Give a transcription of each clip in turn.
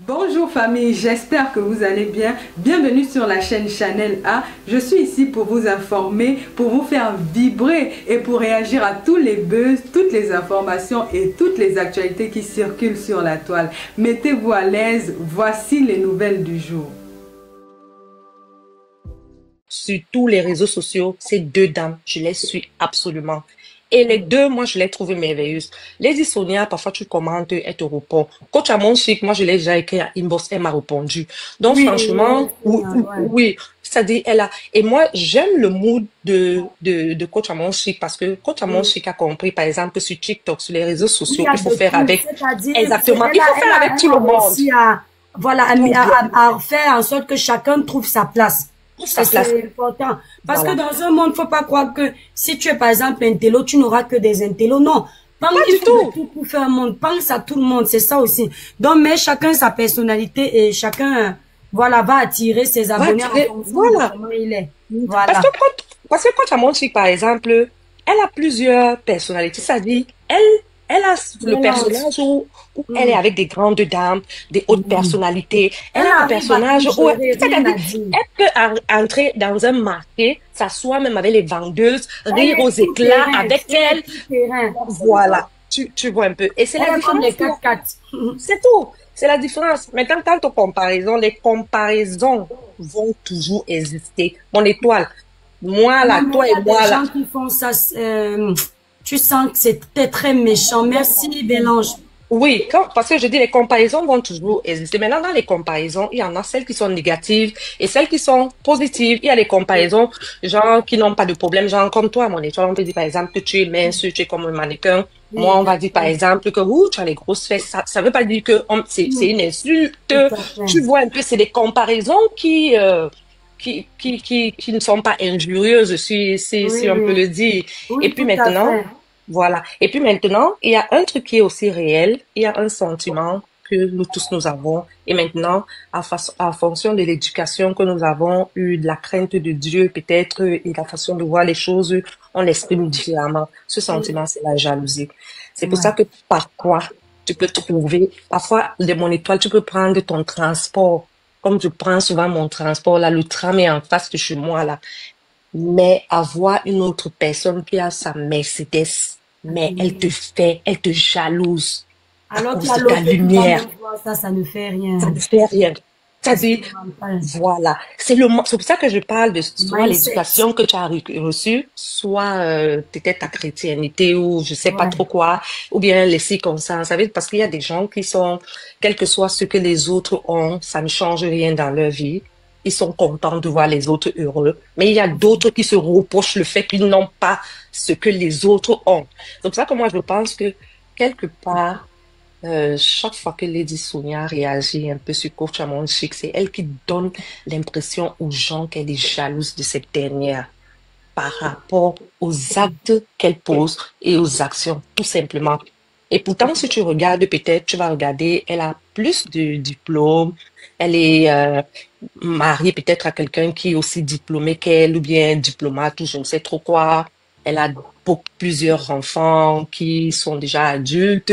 Bonjour famille, j'espère que vous allez bien. Bienvenue sur la chaîne Chanel A. Je suis ici pour vous informer, pour vous faire vibrer et pour réagir à tous les buzz, toutes les informations et toutes les actualités qui circulent sur la toile. Mettez-vous à l'aise, voici les nouvelles du jour. Sur tous les réseaux sociaux, ces deux dames, je les suis absolument. Et les deux, moi, je les trouve merveilleuses. Lady Sonia, parfois tu commentes, elle te répond. Coach Amon Chic, moi, je l'ai déjà écrit à Inbox, elle m'a répondu. Donc, Oui, franchement, oui, ouais. oui, c'est-à-dire, elle a, et moi, j'aime le mood de Coach Amon Chic parce que Coach Amon Oui. Chic a compris, par exemple, que sur TikTok, sur les réseaux Il y sociaux, a il faut de faire tout, avec, c'est-à-dire, exactement, il faut faire avec tout elle le a monde. réussi à, voilà, Donc, à faire en sorte que chacun trouve sa place. pour Et sa place. c'est important. Parce que Voilà. dans un monde, faut pas croire que si tu es par exemple un télo, tu n'auras que des intellos. Non. Pas Il du faut de tout. tout pour faire un monde. Pense à tout le monde. C'est ça aussi. Donc, mais chacun sa personnalité et chacun, voilà, va attirer ses Va abonnés en tirer, fonction de voilà. comment il est. Parce Voilà. que quand à Chic, par exemple, elle a plusieurs personnalités. C'est-à-dire, elle a le Mélange. personnage où elle est Mm. avec des grandes dames, des hautes Oui. personnalités. Elle Elle a le arrive à tout personnage où, gérer, rien c'est-à-dire, à dire. elle peut entrer dans un marché, s'asseoir même avec les vendeuses, Elle rire aux est tout éclats terrain. avec Elle elles. est tout terrain. Voilà. Tu vois un peu. Et c'est la Elle est comme différence les qu'il y a. 4x4. C'est tout. C'est la différence. Maintenant, quant aux comparaisons, les comparaisons vont toujours exister. Mon étoile, moi Non, là, mais toi il y et a moi des là. gens qui font ça. Tu sens que c'était très méchant. Merci, Bélange. Oui, parce que je dis les comparaisons vont toujours exister. Maintenant, dans les comparaisons, il y en a celles qui sont négatives et celles qui sont positives. Il y a les comparaisons, genre, qui n'ont pas de problème, genre, comme toi, mon étoile, on te dit par exemple que tu es mince, tu es comme un mannequin. Moi, Oui, on va dire par exemple que, ouh, tu as les grosses fesses. Ça veut pas dire que c'est une insulte. tout à fait. Tu vois un peu, c'est des comparaisons qui ne sont pas injurieuses, Oui, si on peut oui. le dire. Et Oui, puis tout à maintenant, fait. voilà. Et puis maintenant, il y a un truc qui est aussi réel. Il y a un sentiment que nous tous nous avons. Et maintenant, à fonction de l'éducation que nous avons eue, de la crainte de Dieu peut-être, et la façon de voir les choses, on l'exprime différemment. Ce sentiment, c'est la jalousie. C'est pour ça Ouais. que parfois, tu peux trouver, parfois, de mon étoile, tu peux prendre ton transport. Comme je prends souvent mon transport, là, le tram est en face de chez moi, là. Mais avoir une autre personne qui a sa Mercedes, mais elle te jalouse à Alors qu'il y cause a de ta l'autre qui va lumière. même voir ça, ça ne fait rien. Ça ne fait rien. Ça C'est son dit, mental. voilà. C'est pour ça que je parle de soit Mindset. l'éducation que tu as reçue, soit peut-être ta chrétienté ou je sais pas Ouais. trop quoi, ou bien les circonstances. Vous savez, parce qu'il y a des gens qui sont, quel que soit ce que les autres ont, ça ne change rien dans leur vie. Ils sont contents de voir les autres heureux. Mais il y a d'autres qui se reprochent le fait qu'ils n'ont pas ce que les autres ont. C'est pour ça que moi, je pense que quelque part, chaque fois que Lady Sonia réagit un peu sur Coach Amon Chic, c'est elle qui donne l'impression aux gens qu'elle est jalouse de cette dernière par rapport aux actes qu'elle pose et aux actions, tout simplement. Et pourtant, si tu regardes peut-être, tu vas regarder, elle a plus de diplômes, elle est mariée peut-être à quelqu'un qui est aussi diplômé qu'elle ou bien diplomate ou je ne sais trop quoi. Elle a plusieurs enfants qui sont déjà adultes.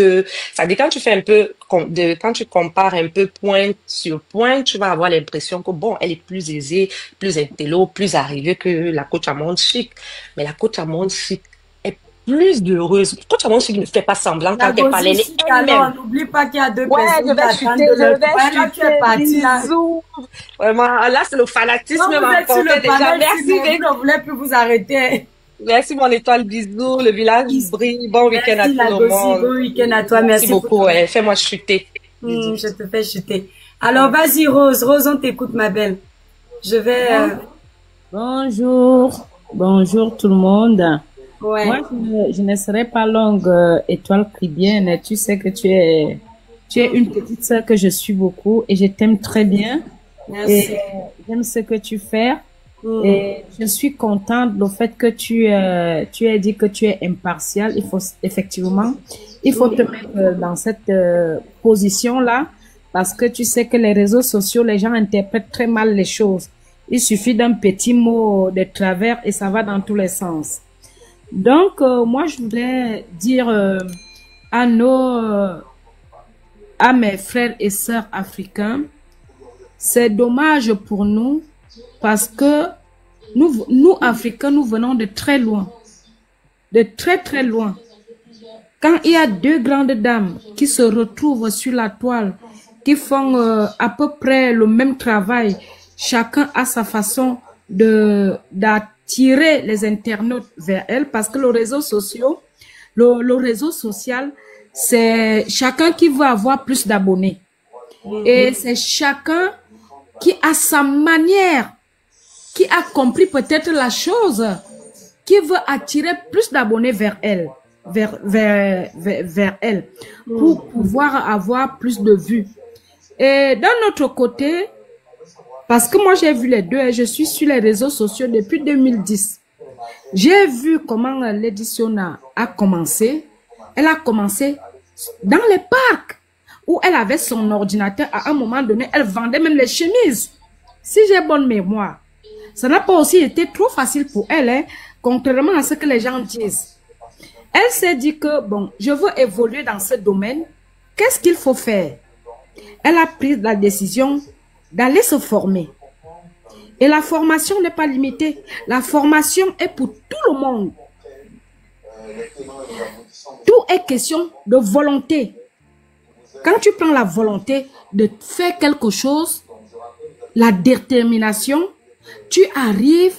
Ça dit quand tu fais un peu, quand tu compares un peu point sur point, tu vas avoir l'impression que bon, elle est plus aisée, plus intello, plus arrivée que la coach à monde chic. Mais la coach à monde chic est plus heureuse. Coach à monde chic ne fait pas semblant La quand elle parle, gossip elle est chic, elle-même. alors, n'oublie pas qu'il y a deux Ouais, personnes qui attendent de je leur vais tour. Là, tu es chuter, parti là. bisous. Vraiment, là, c'est le fanatisme Quand vous êtes sur m'emportait le déjà. panel, Merci, sinon vous ne voulez plus vous arrêter. merci mon étoile, bisous. Le village brille. Bon week-end à Merci, tout la le gossip. monde. Bon week-end à toi. Merci Merci pour beaucoup. ton Ouais. Fais-moi chuter. Bisous. Je te fais chuter. Alors, vas-y, Rose. Rose, on t'écoute, ma belle. Je vais, Bonjour, bonjour tout le monde. Moi, ouais. je ne serai pas longue, étoile caribéenne. Tu sais que tu es une petite sœur que je suis beaucoup et je t'aime très bien Merci. et j'aime ce que tu fais Mm. et je suis contente du fait que tu as dit que tu es impartial. Il faut effectivement, il faut te mettre dans cette position-là parce que tu sais que les réseaux sociaux, les gens interprètent très mal les choses. Il suffit d'un petit mot de travers et ça va dans tous les sens. Donc, moi, je voudrais dire à à mes frères et sœurs africains, c'est dommage pour nous parce que nous Africains, nous venons de très loin. De très très loin. Quand il y a deux grandes dames qui se retrouvent sur la toile, qui font à peu près le même travail, chacun a sa façon d'attirer les internautes vers elles, parce que le réseau social, c'est chacun qui veut avoir plus d'abonnés. Et c'est chacun qui a sa manière, qui a compris peut-être la chose, qui veut attirer plus d'abonnés vers elle, vers elle, pour pouvoir avoir plus de vues. Et d'un autre côté, parce que moi j'ai vu les deux et je suis sur les réseaux sociaux depuis 2010, j'ai vu comment l'édition a commencé. Elle a commencé dans les parcs où elle avait son ordinateur. À un moment donné, elle vendait même les chemises. Si j'ai bonne mémoire, ça n'a pas aussi été trop facile pour elle, hein, contrairement à ce que les gens disent. Elle s'est dit que, bon, je veux évoluer dans ce domaine. Qu'est-ce qu'il faut faire? Elle a pris la décision d'aller se former. Et la formation n'est pas limitée. La formation est pour tout le monde. Tout est question de volonté. Quand tu prends la volonté de faire quelque chose, la détermination, tu arrives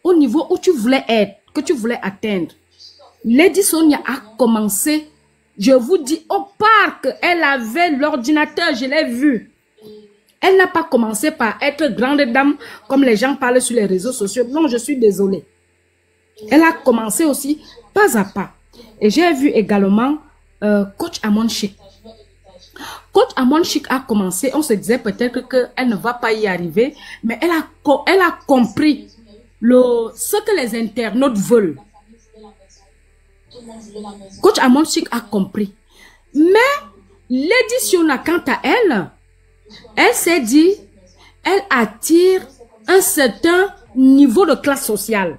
au niveau où tu voulais être, que tu voulais atteindre. Lady Sonia a commencé, je vous dis, au parc. Elle avait l'ordinateur, je l'ai vu. Elle n'a pas commencé par être grande dame, comme les gens parlent sur les réseaux sociaux. Non, je suis désolée. Elle a commencé aussi pas à pas. Et j'ai vu également Coach Amon Chic. Coach Amon Chic a commencé, on se disait peut-être qu'elle ne va pas y arriver, mais elle a compris ce que les internautes veulent. Coach Amon Chic a compris. Mais l'édition, quant à elle, elle s'est dit, elle attire un certain niveau de classe sociale.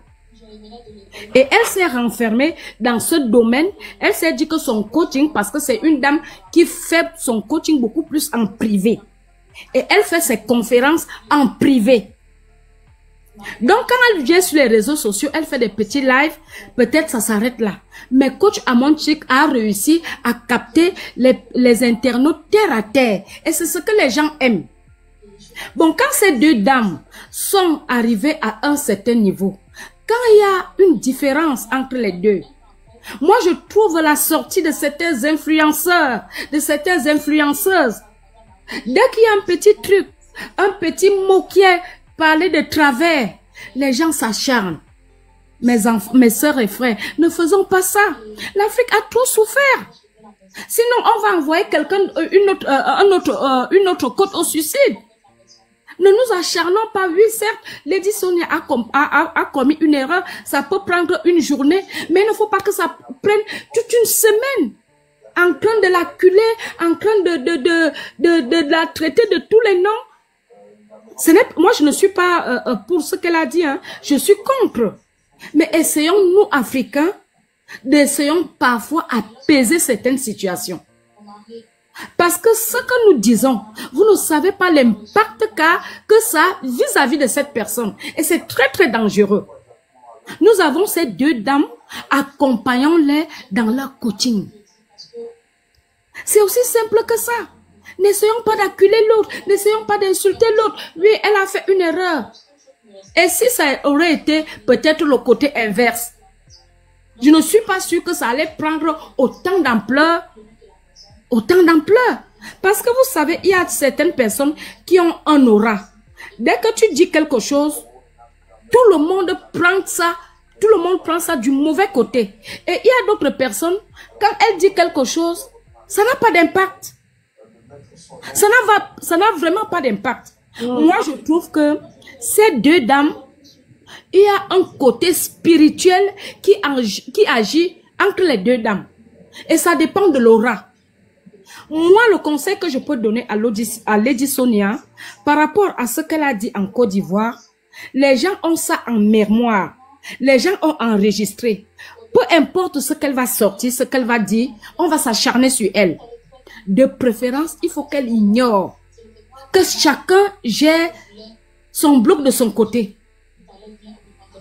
Et elle s'est renfermée dans ce domaine. Elle s'est dit que son coaching, parce que c'est une dame qui fait son coaching beaucoup plus en privé. Et elle fait ses conférences en privé. Donc, quand elle vient sur les réseaux sociaux, elle fait des petits lives, peut-être ça s'arrête là. Mais Coach Amon Chic a réussi à capter les internautes terre à terre. Et c'est ce que les gens aiment. Bon, quand ces deux dames sont arrivées à un certain niveau, quand il y a une différence entre les deux, moi je trouve la sortie de certains influenceurs, de certaines influenceuses, dès qu'il y a un petit truc, un petit mot qui est parlé de travers, les gens s'acharnent. Mes soeurs et frères, ne faisons pas ça. L'Afrique a trop souffert. Sinon, on va envoyer quelqu'un, une autre côte au suicide. Ne nous acharnons pas. Oui, certes, Lady Sonia a commis une erreur. Ça peut prendre une journée, mais il ne faut pas que ça prenne toute une semaine. En train de l'acculer, en train de la traiter de tous les noms. Moi, je ne suis pas pour ce qu'elle a dit. Hein. Je suis contre. Mais essayons, nous, Africains, d'essayons parfois apaiser certaines situations. Parce que ce que nous disons, vous ne savez pas l'impact que ça a vis-à-vis de cette personne. Et c'est très, très dangereux. Nous avons ces deux dames, accompagnons-les dans leur coaching. C'est aussi simple que ça. N'essayons pas d'acculer l'autre, n'essayons pas d'insulter l'autre. Oui, elle a fait une erreur. Et si ça aurait été peut-être le côté inverse, je ne suis pas sûre que ça allait prendre autant d'ampleur. Parce que vous savez, il y a certaines personnes qui ont un aura. Dès que tu dis quelque chose, tout le monde prend ça du mauvais côté. Et il y a d'autres personnes, quand elle dit quelque chose, ça n'a pas d'impact. Ça n'a vraiment pas d'impact. Moi, je trouve que ces deux dames, il y a un côté spirituel qui agit entre les deux dames. Et ça dépend de l'aura. Moi, le conseil que je peux donner à Lady Sonia, par rapport à ce qu'elle a dit en Côte d'Ivoire, les gens ont ça en mémoire. Les gens ont enregistré. Peu importe ce qu'elle va sortir, ce qu'elle va dire, on va s'acharner sur elle. de préférence, il faut qu'elle ignore que chacun gère son bloc de son côté.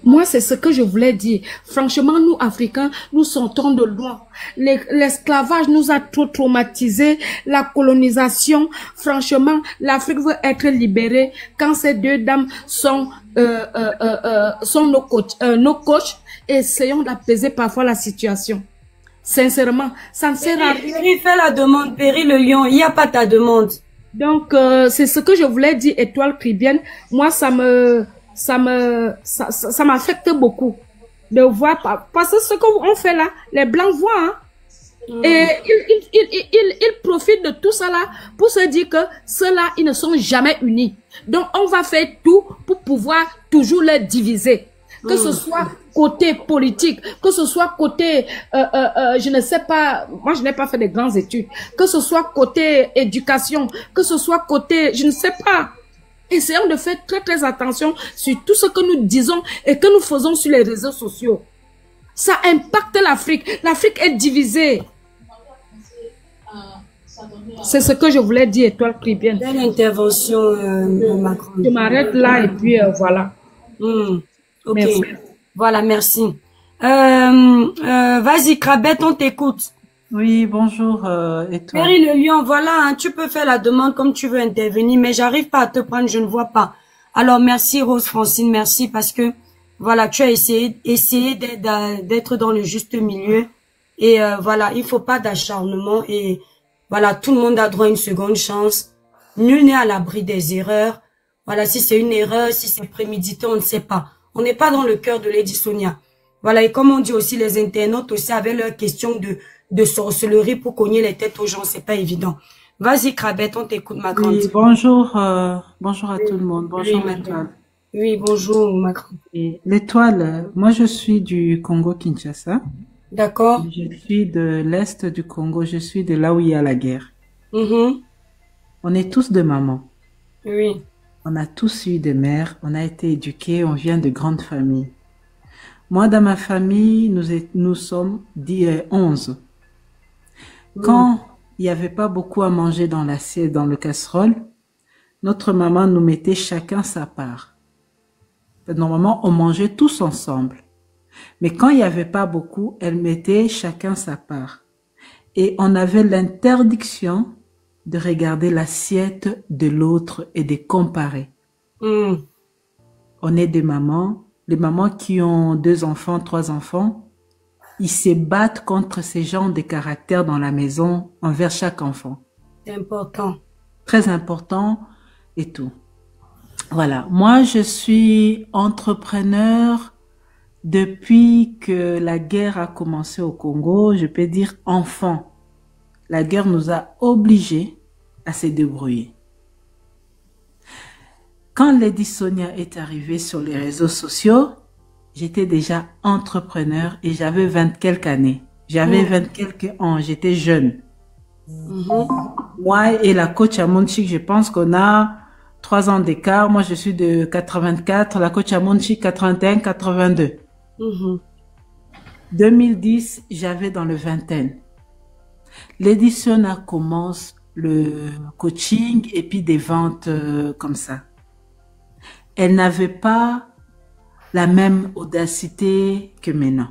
Moi, c'est ce que je voulais dire. Franchement, nous, Africains, nous sortons de loin. L'esclavage nous a trop traumatisés. La colonisation, franchement, l'Afrique veut être libérée. Quand ces deux dames sont nos coachs, essayons d'apaiser parfois la situation. Sincèrement, ça ne sert à rien. Péri, fais la demande. Péri le lion, il n'y a pas ta demande. Donc, c'est ce que je voulais dire, Étoile Caribéenne. Moi, ça m'affecte beaucoup de voir, parce que ce qu'on fait là, les Blancs voient, hein, et ils profitent de tout ça là pour se dire que ceux-là, ils ne sont jamais unis. Donc, on va faire tout pour pouvoir toujours les diviser. Que ce soit côté politique, que ce soit côté, je ne sais pas, moi je n'ai pas fait de grandes études, que ce soit côté éducation, que ce soit côté, je ne sais pas. Essayons de faire très très attention sur tout ce que nous disons et que nous faisons sur les réseaux sociaux. Ça impacte l'Afrique. L'Afrique est divisée. C'est ce que je voulais dire, Étoile Caribéenne. Belle intervention, Macron. Je m'arrête là et puis voilà. Ok. Merci. Voilà, merci. Vas-y, Krabet, on t'écoute. Oui, bonjour, et toi? Péri le lion, voilà, hein, tu peux faire la demande comme tu veux intervenir, mais j'arrive pas à te prendre, je ne vois pas. Alors, merci Rose Francine, merci, parce que, voilà, tu as essayé d'être dans le juste milieu. Et voilà, il faut pas d'acharnement. Et voilà, tout le monde a droit à une seconde chance. Nul n'est à l'abri des erreurs. Voilà, si c'est une erreur, si c'est prémédité, on ne sait pas. On n'est pas dans le cœur de Lady Sonia. Voilà, et comme on dit aussi, les internautes aussi avaient leurs questions de sorcellerie pour cogner les têtes aux gens, c'est pas évident. Vas-y, Krabet, on t'écoute, ma grande. Oui, bonjour, bonjour à tout le monde. Bonjour, Oui, l'Étoile. Oui, bonjour, Macron. Et l'Étoile, moi je suis du Congo-Kinshasa. D'accord. Je suis de l'Est du Congo, je suis de là où il y a la guerre. On est tous de maman. Oui. On a tous eu des mères, on a été éduqués, on vient de grandes familles. Moi, dans ma famille, nous sommes 11. Quand il n'y avait pas beaucoup à manger dans l'assiette, dans le casserole, notre maman nous mettait chacun sa part. Normalement, on mangeait tous ensemble. Mais quand il n'y avait pas beaucoup, elle mettait chacun sa part. Et on avait l'interdiction de regarder l'assiette de l'autre et de comparer. On est des mamans, les mamans qui ont 2 enfants, 3 enfants, ils se battent contre ces genres de caractères dans la maison envers chaque enfant. C'est important. Très important et tout. Voilà. Moi, je suis entrepreneur depuis que la guerre a commencé au Congo. Je peux dire enfant. La guerre nous a obligés à se débrouiller. Quand Lady Sonia est arrivée sur les réseaux sociaux, j'étais déjà entrepreneur et j'avais 20 quelques années. J'avais 20 quelques ans, j'étais jeune. Moi et la coach Amonchik, je pense qu'on a 3 ans d'écart. Moi, je suis de 84, la coach Amonchik 81, 82. 2010, j'avais dans le vingtaine. Lady Sonia commence le coaching et puis des ventes comme ça. Elle n'avait pas la même audacité que maintenant.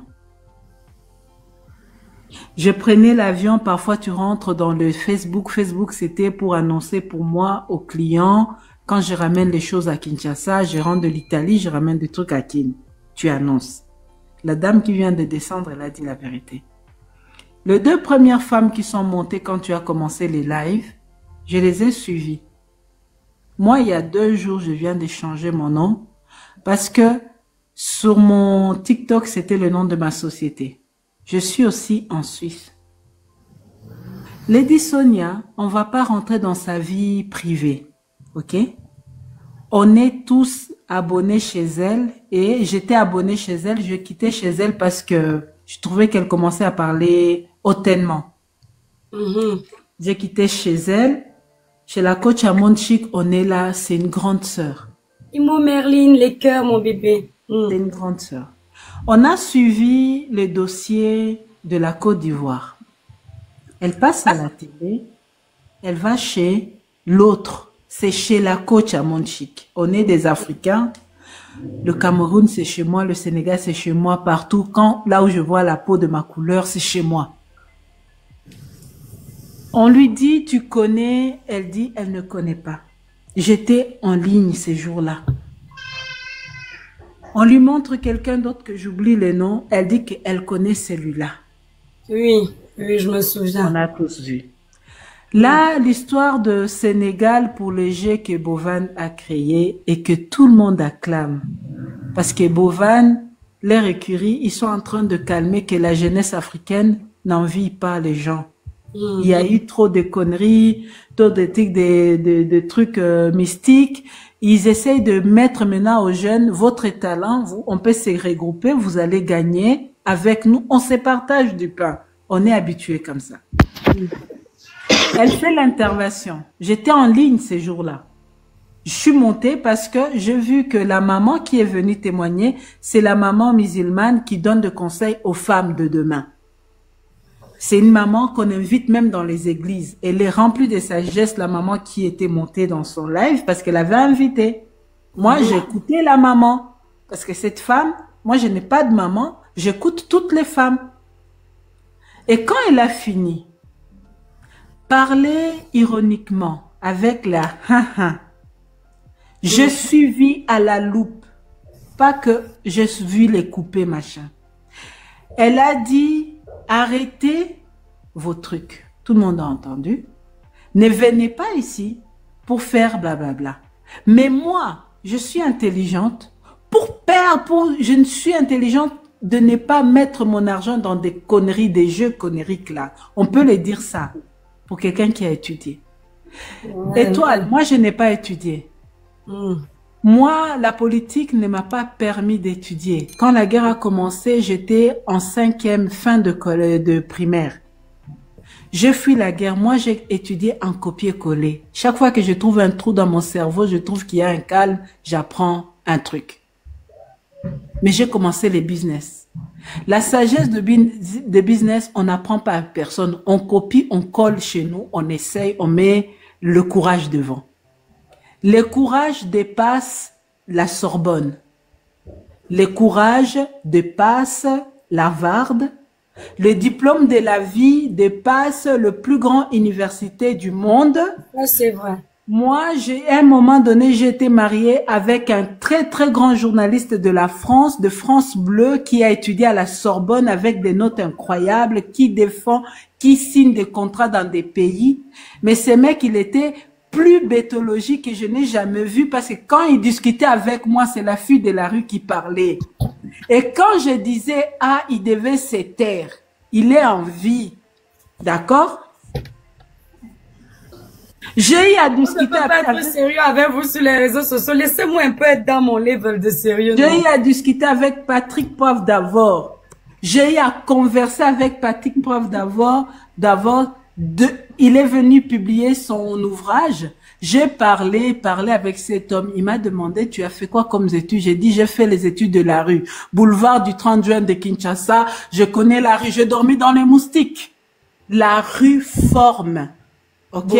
Je prenais l'avion, parfois tu rentres dans le Facebook. Facebook, c'était pour annoncer pour moi aux clients, quand je ramène les choses à Kinshasa, je rentre de l'Italie, je ramène des trucs à Kin. Tu annonces. La dame qui vient de descendre, elle a dit la vérité. Les 2 premières femmes qui sont montées quand tu as commencé les lives, je les ai suivies. Moi, il y a 2 jours, je viens de changer mon nom parce que sur mon TikTok, c'était le nom de ma société. Je suis aussi en Suisse. Lady Sonia, on va pas rentrer dans sa vie privée, ok? On est tous abonnés chez elle et j'étais abonné chez elle, je quittais chez elle parce que je trouvais qu'elle commençait à parler hautainement. J'ai quitté chez elle. Chez la coach Amonchik, on est là, c'est une grande sœur. Imo Merlin, les cœurs, mon bébé. C'est une grande sœur. On a suivi le dossier de la Côte d'Ivoire. Elle passe à la télé elle va chez l'autre. C'est chez la coach à Monchique. On est des Africains. Le Cameroun, c'est chez moi. Le Sénégal, c'est chez moi. Partout. Là où je vois la peau de ma couleur, c'est chez moi. On lui dit, tu connais? Elle dit, elle ne connaît pas. J'étais en ligne ces jours-là. On lui montre quelqu'un d'autre que j'oublie le nom. Elle dit qu'elle connaît celui-là. Oui, oui, je me souviens. On a tous vu. Là, l'histoire de Sénégal pour le jeu que Bovan a créé et que tout le monde acclame. Parce que Bovan, leur écurie, ils sont en train de calmer que la jeunesse africaine n'envie pas les gens. Il y a eu trop de conneries, trop de trucs mystiques. Ils essayent de mettre maintenant aux jeunes, votre talent, on peut se regrouper, vous allez gagner. Avec nous, on se partage du pain. On est habitué comme ça. Elle fait l'intervention. J'étais en ligne ces jours-là. Je suis montée parce que j'ai vu que la maman qui est venue témoigner, c'est la maman musulmane qui donne des conseils aux femmes de demain. C'est une maman qu'on invite même dans les églises. Elle est remplie de sagesse, la maman qui était montée dans son live parce qu'elle avait invité. Moi, j'ai écouté la maman. Parce que cette femme, moi, je n'ai pas de maman. J'écoute toutes les femmes. Et quand elle a fini, parler ironiquement avec la je suivis à la loupe. Pas que je vu les couper, machin. Elle a dit, arrêtez vos trucs. Tout le monde a entendu. Ne venez pas ici pour faire blablabla. Mais moi, je suis intelligente. Je ne suis intelligente de ne pas mettre mon argent dans des conneries, des jeux conneries là. On peut le dire ça pour quelqu'un qui a étudié. Et toi, moi, je n'ai pas étudié. Moi, la politique ne m'a pas permis d'étudier. Quand la guerre a commencé, j'étais en 5e fin de primaire. Je fuis la guerre. Moi, j'ai étudié en copier-coller. Chaque fois que je trouve un trou dans mon cerveau, je trouve qu'il y a un calme, j'apprends un truc. Mais j'ai commencé les business. La sagesse de business, on n'apprend pas à personne. On copie, on colle chez nous, on essaye, on met le courage devant. Le courage dépasse la Sorbonne. Le courage dépasse l'Harvard. Le diplôme de la vie dépasse le plus grand université du monde. Ça, c'est vrai. Moi, à un moment donné, j'ai été mariée avec un très, très grand journaliste de la France, de France Bleu, qui a étudié à la Sorbonne avec des notes incroyables, qui défend, qui signe des contrats dans des pays. Mais ce mec, il était plus bétologique que je n'ai jamais vu parce que quand il discutait avec moi, c'est la fille de la rue qui parlait. Et quand je disais, ah, il devait se taire, il est en vie. D'accord? J'ai eu à discuter Je ne peux pas être sérieux avec vous sur les réseaux sociaux. Laissez-moi un peu être dans mon level de sérieux. J'ai eu à discuter avec Patrick Prof d'Avor. J'ai eu à converser avec Patrick Prof d'Avor. Il est venu publier son ouvrage. J'ai parlé avec cet homme. Il m'a demandé, tu as fait quoi comme études? J'ai dit, j'ai fait les études de la rue. Boulevard du 30 juin de Kinshasa. Je connais la rue. J'ai dormi dans les moustiques. La rue forme. OK?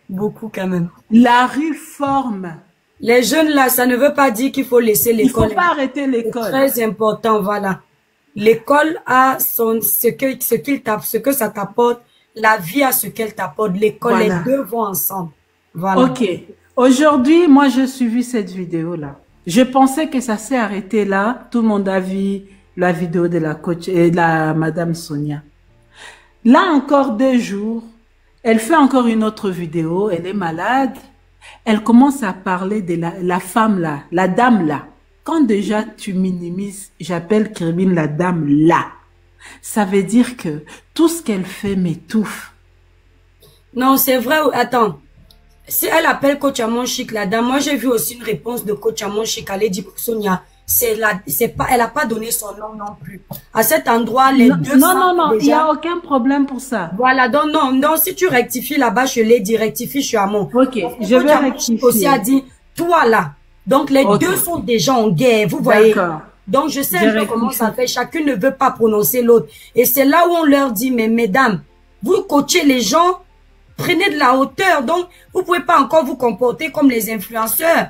Beaucoup quand même. La rue forme. Les jeunes là, ça ne veut pas dire qu'il faut laisser l'école. Il faut pas arrêter l'école. C'est très important, voilà. L'école a ce que ça t'apporte. La vie a ce qu'elle t'apporte. L'école, voilà. Les deux vont ensemble. Voilà. Ok. Aujourd'hui, moi, j'ai suivi cette vidéo-là. Je pensais que ça s'est arrêté là. Tout le monde a vu la vidéo de la coach et de la Madame Sonia. Là, encore 2 jours, elle fait encore une autre vidéo. Elle est malade. Elle commence à parler de la femme là, la dame là. Quand déjà tu minimises, j'appelle Kérimine la dame là. Ça veut dire que tout ce qu'elle fait m'étouffe. Non, c'est vrai. Attends. Si elle appelle Coach Amon Chic la dame, moi j'ai vu aussi une réponse de Coach Amon Chic. Elle a dit pour Sonia, elle a pas donné son nom non plus. À cet endroit, les deux. Non, il n'y a aucun problème pour ça. Voilà, donc non, si tu rectifies là-bas, je l'ai dit, rectifie, je suis Amon. Ok, je vais rectifier. Aussi a dit, toi là. Donc les deux sont déjà en guerre, vous voyez. Donc je sais un peu comment ça fait. Chacune ne veut pas prononcer l'autre. Et c'est là où on leur dit, mais mesdames, vous coachez les gens prenez de la hauteur. Donc, vous pouvez pas encore vous comporter comme les influenceurs.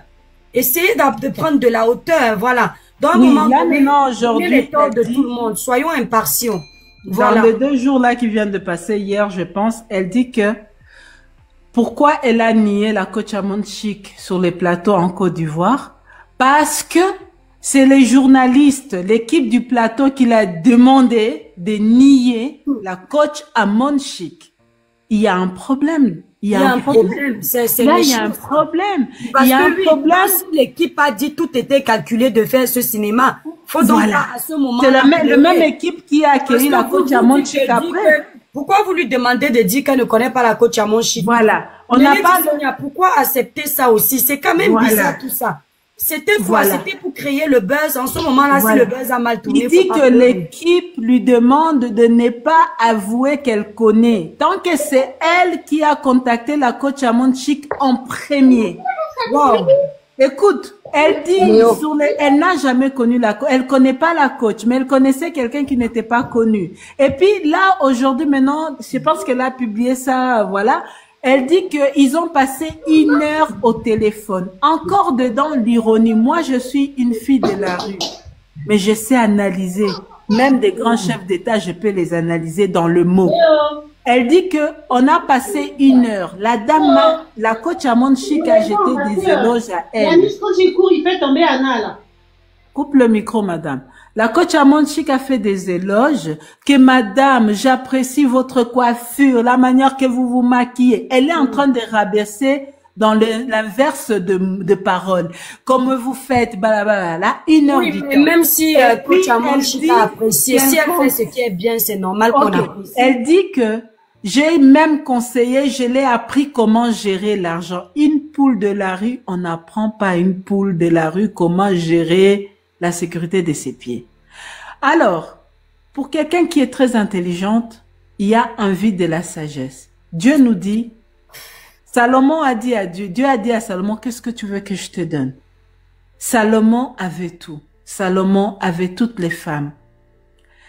Essayez de prendre de la hauteur, voilà. Dans un moment là, donné, maintenant, aujourd'hui, les torts de tout le monde. Soyons impartiaux. Voilà. Dans les 2 jours là qui viennent de passer hier, je pense, elle dit que pourquoi elle a nié la coach Amon Chic sur les plateaux en Côte d'Ivoire? Parce que c'est les journalistes, l'équipe du plateau qui l'a demandé de nier la coach Amon Chic. Il y a un problème. Il y a un problème. Là, il y a un problème. Parce il y a que un lui, problème. L'équipe a dit tout était calculé de faire ce cinéma. Faut donc Voilà. à ce moment. C'est le même équipe qui a accueilli la coach Amon Chic après. Pourquoi vous lui demandez de dire qu'elle ne connaît pas la coach Amon Chic? Voilà. On n'a pas. Pourquoi accepter ça aussi? C'est quand même bizarre tout ça. C'était quoi? C'était pour créer le buzz. En ce moment-là, si le buzz a mal tourné. Il dit que l'équipe lui demande de ne pas avouer qu'elle connaît. Tant que c'est elle qui a contacté la coach Amon Chic en premier. Wow. Écoute, elle dit elle n'a jamais connu la coach. Elle connaît pas la coach, mais elle connaissait quelqu'un qui n'était pas connu. Et puis là, aujourd'hui, maintenant, je pense qu'elle a publié ça, voilà. Elle dit qu'ils ont passé 1 heure au téléphone. Encore dedans l'ironie. Moi, je suis une fille de la rue. Mais je sais analyser. Même des grands chefs d'État, je peux les analyser dans le mot. Elle dit que on a passé 1 heure. La dame, la coach Amon Chic a jeté des éloges à elle. Quand il court, il fait tomber Anna, là. Coupe le micro, madame. La coach Amon Chic a fait des éloges que madame, j'apprécie votre coiffure, la manière que vous vous maquillez. Elle est en train de rabaisser dans l'inverse de parole. Comme vous faites, blablabla, 1 heure du temps. Même si coach Amon Chic a apprécié, si elle fait ce qui est bien, c'est normal qu'on apprécie. Elle dit que j'ai même conseillé, je l'ai appris comment gérer l'argent. Une poule de la rue, on n'apprend pas à une poule de la rue comment gérer la sécurité de ses pieds. Alors, pour quelqu'un qui est très intelligente, il y a un vide de la sagesse. Dieu nous dit, Salomon a dit à Dieu, Dieu a dit à Salomon, qu'est-ce que tu veux que je te donne? Salomon avait tout. Salomon avait toutes les femmes.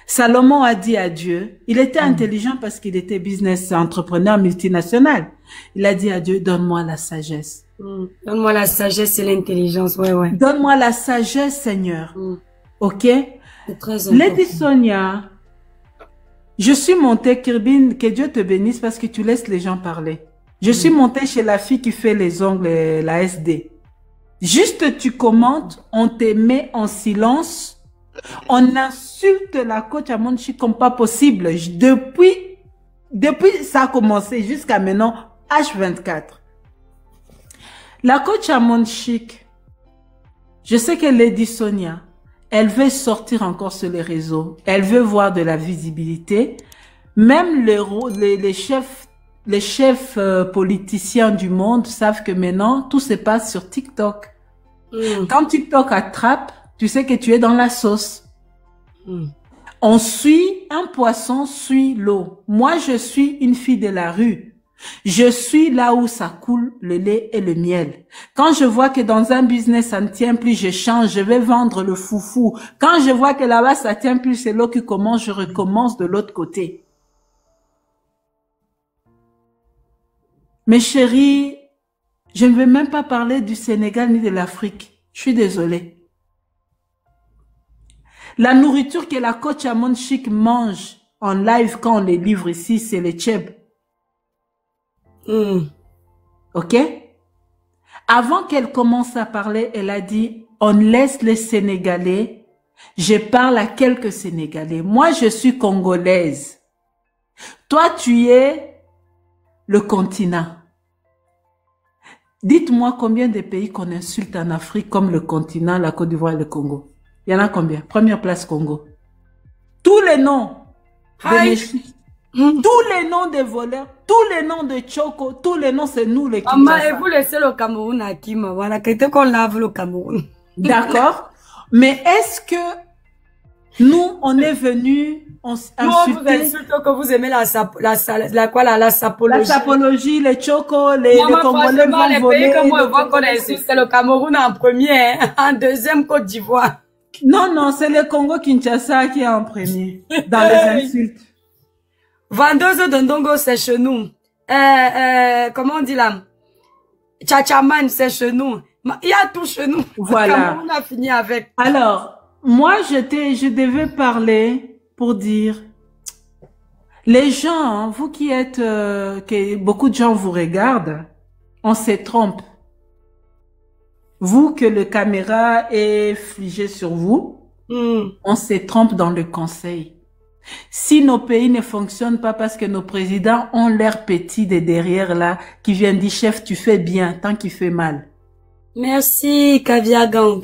Salomon a dit à Dieu, il était intelligent parce qu'il était business entrepreneur multinational. Il a dit à Dieu, donne-moi la sagesse. Donne-moi la sagesse et l'intelligence, ouais. Donne-moi la sagesse, Seigneur. Ok? C'est très important. Lady Sonia, je suis montée, Kirbine, que Dieu te bénisse parce que tu laisses les gens parler. Je suis montée chez la fille qui fait les ongles, la SD. Juste tu commentes, on te met en silence, on insulte la coach Amon Chic comme pas possible. Depuis ça a commencé jusqu'à maintenant, H24. La coach Amon Chic, je sais que Lady Sonia, elle veut sortir encore sur les réseaux. Elle veut voir de la visibilité. Même les chefs politiciens du monde savent que maintenant, tout se passe sur TikTok. Quand TikTok attrape, tu sais que tu es dans la sauce. On suit, un poisson suit l'eau. Moi, je suis une fille de la rue. Je suis là où ça coule le lait et le miel. Quand je vois que dans un business ça ne tient plus, je change, je vais vendre le foufou. Quand je vois que là-bas ça tient plus, c'est l'eau qui commence, je recommence de l'autre côté. Mes chéris, je ne vais même pas parler du Sénégal ni de l'Afrique. Je suis désolée. La nourriture que la coach Amon Chic mange en live quand on les livre ici, c'est le tchèb. Ok? Avant qu'elle commence à parler, elle a dit, on laisse les Sénégalais. Je parle à quelques Sénégalais. Moi, je suis congolaise. Toi, tu es le continent. Dites-moi combien de pays qu'on insulte en Afrique comme le continent, la Côte d'Ivoire et le Congo. Il y en a combien? Première place, Congo. Tous les noms. Tous les noms des voleurs, tous les noms de Choco, tous les noms, c'est nous les Kinshasa. Et vous laissez le Cameroun à qui, voilà, quelqu'un qu'on lave le Cameroun. D'accord. Mais est-ce que nous, on est venus insulter... Nous, on vous insulte que vous aimez la sapologie. La sapologie, les Choco, les Congolais vont voler. Les pays que moi, je vois qu'on insulte, c'est le Cameroun en premier, hein, en deuxième Côte d'Ivoire. Non, c'est le Congo-Kinshasa qui est en premier, dans les insultes. Vendeuse de Ndongo, c'est chez nous. comment on dit là? Tchatchaman, c'est chez nous. Il y a tout chez nous. Voilà. On a fini avec. Alors, moi, je devais parler pour dire, les gens, hein, vous qui êtes, que beaucoup de gens vous regardent, on se trompe. Vous que le caméra est figé sur vous, on se trompe dans le conseil. Si nos pays ne fonctionnent pas parce que nos présidents ont l'air petits de derrière là, qui viennent dire chef, tu fais bien, tant qu'il fait mal. Merci, Kaviagan.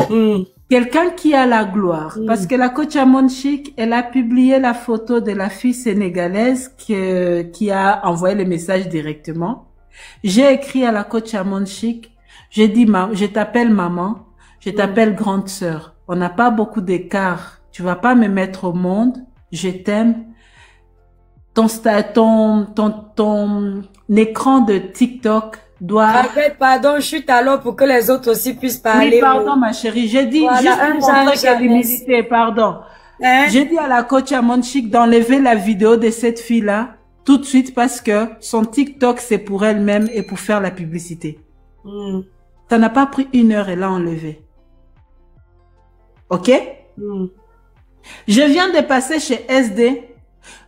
Quelqu'un qui a la gloire. Parce que la coach Amon Chic, elle a publié la photo de la fille sénégalaise qui a envoyé le message directement. J'ai écrit à la coach Amon Chic, j'ai dit, je t'appelle maman, je t'appelle grande sœur. On n'a pas beaucoup d'écart. Tu vas pas me mettre au monde. Je t'aime. Ton écran de TikTok doit... Arrête, pardon, je suis à l'heure pour que les autres aussi puissent parler. Oui, pardon, ma chérie. J'ai dit, voilà, juste pour montrer qu'il y a l'humilité, pardon. Hein? J'ai dit à la coach Amon Chic d'enlever la vidéo de cette fille-là tout de suite parce que son TikTok, c'est pour elle-même et pour faire la publicité. Ça n'a pas pris 1 heure et l'a enlevé. OK? Je viens de passer chez SD.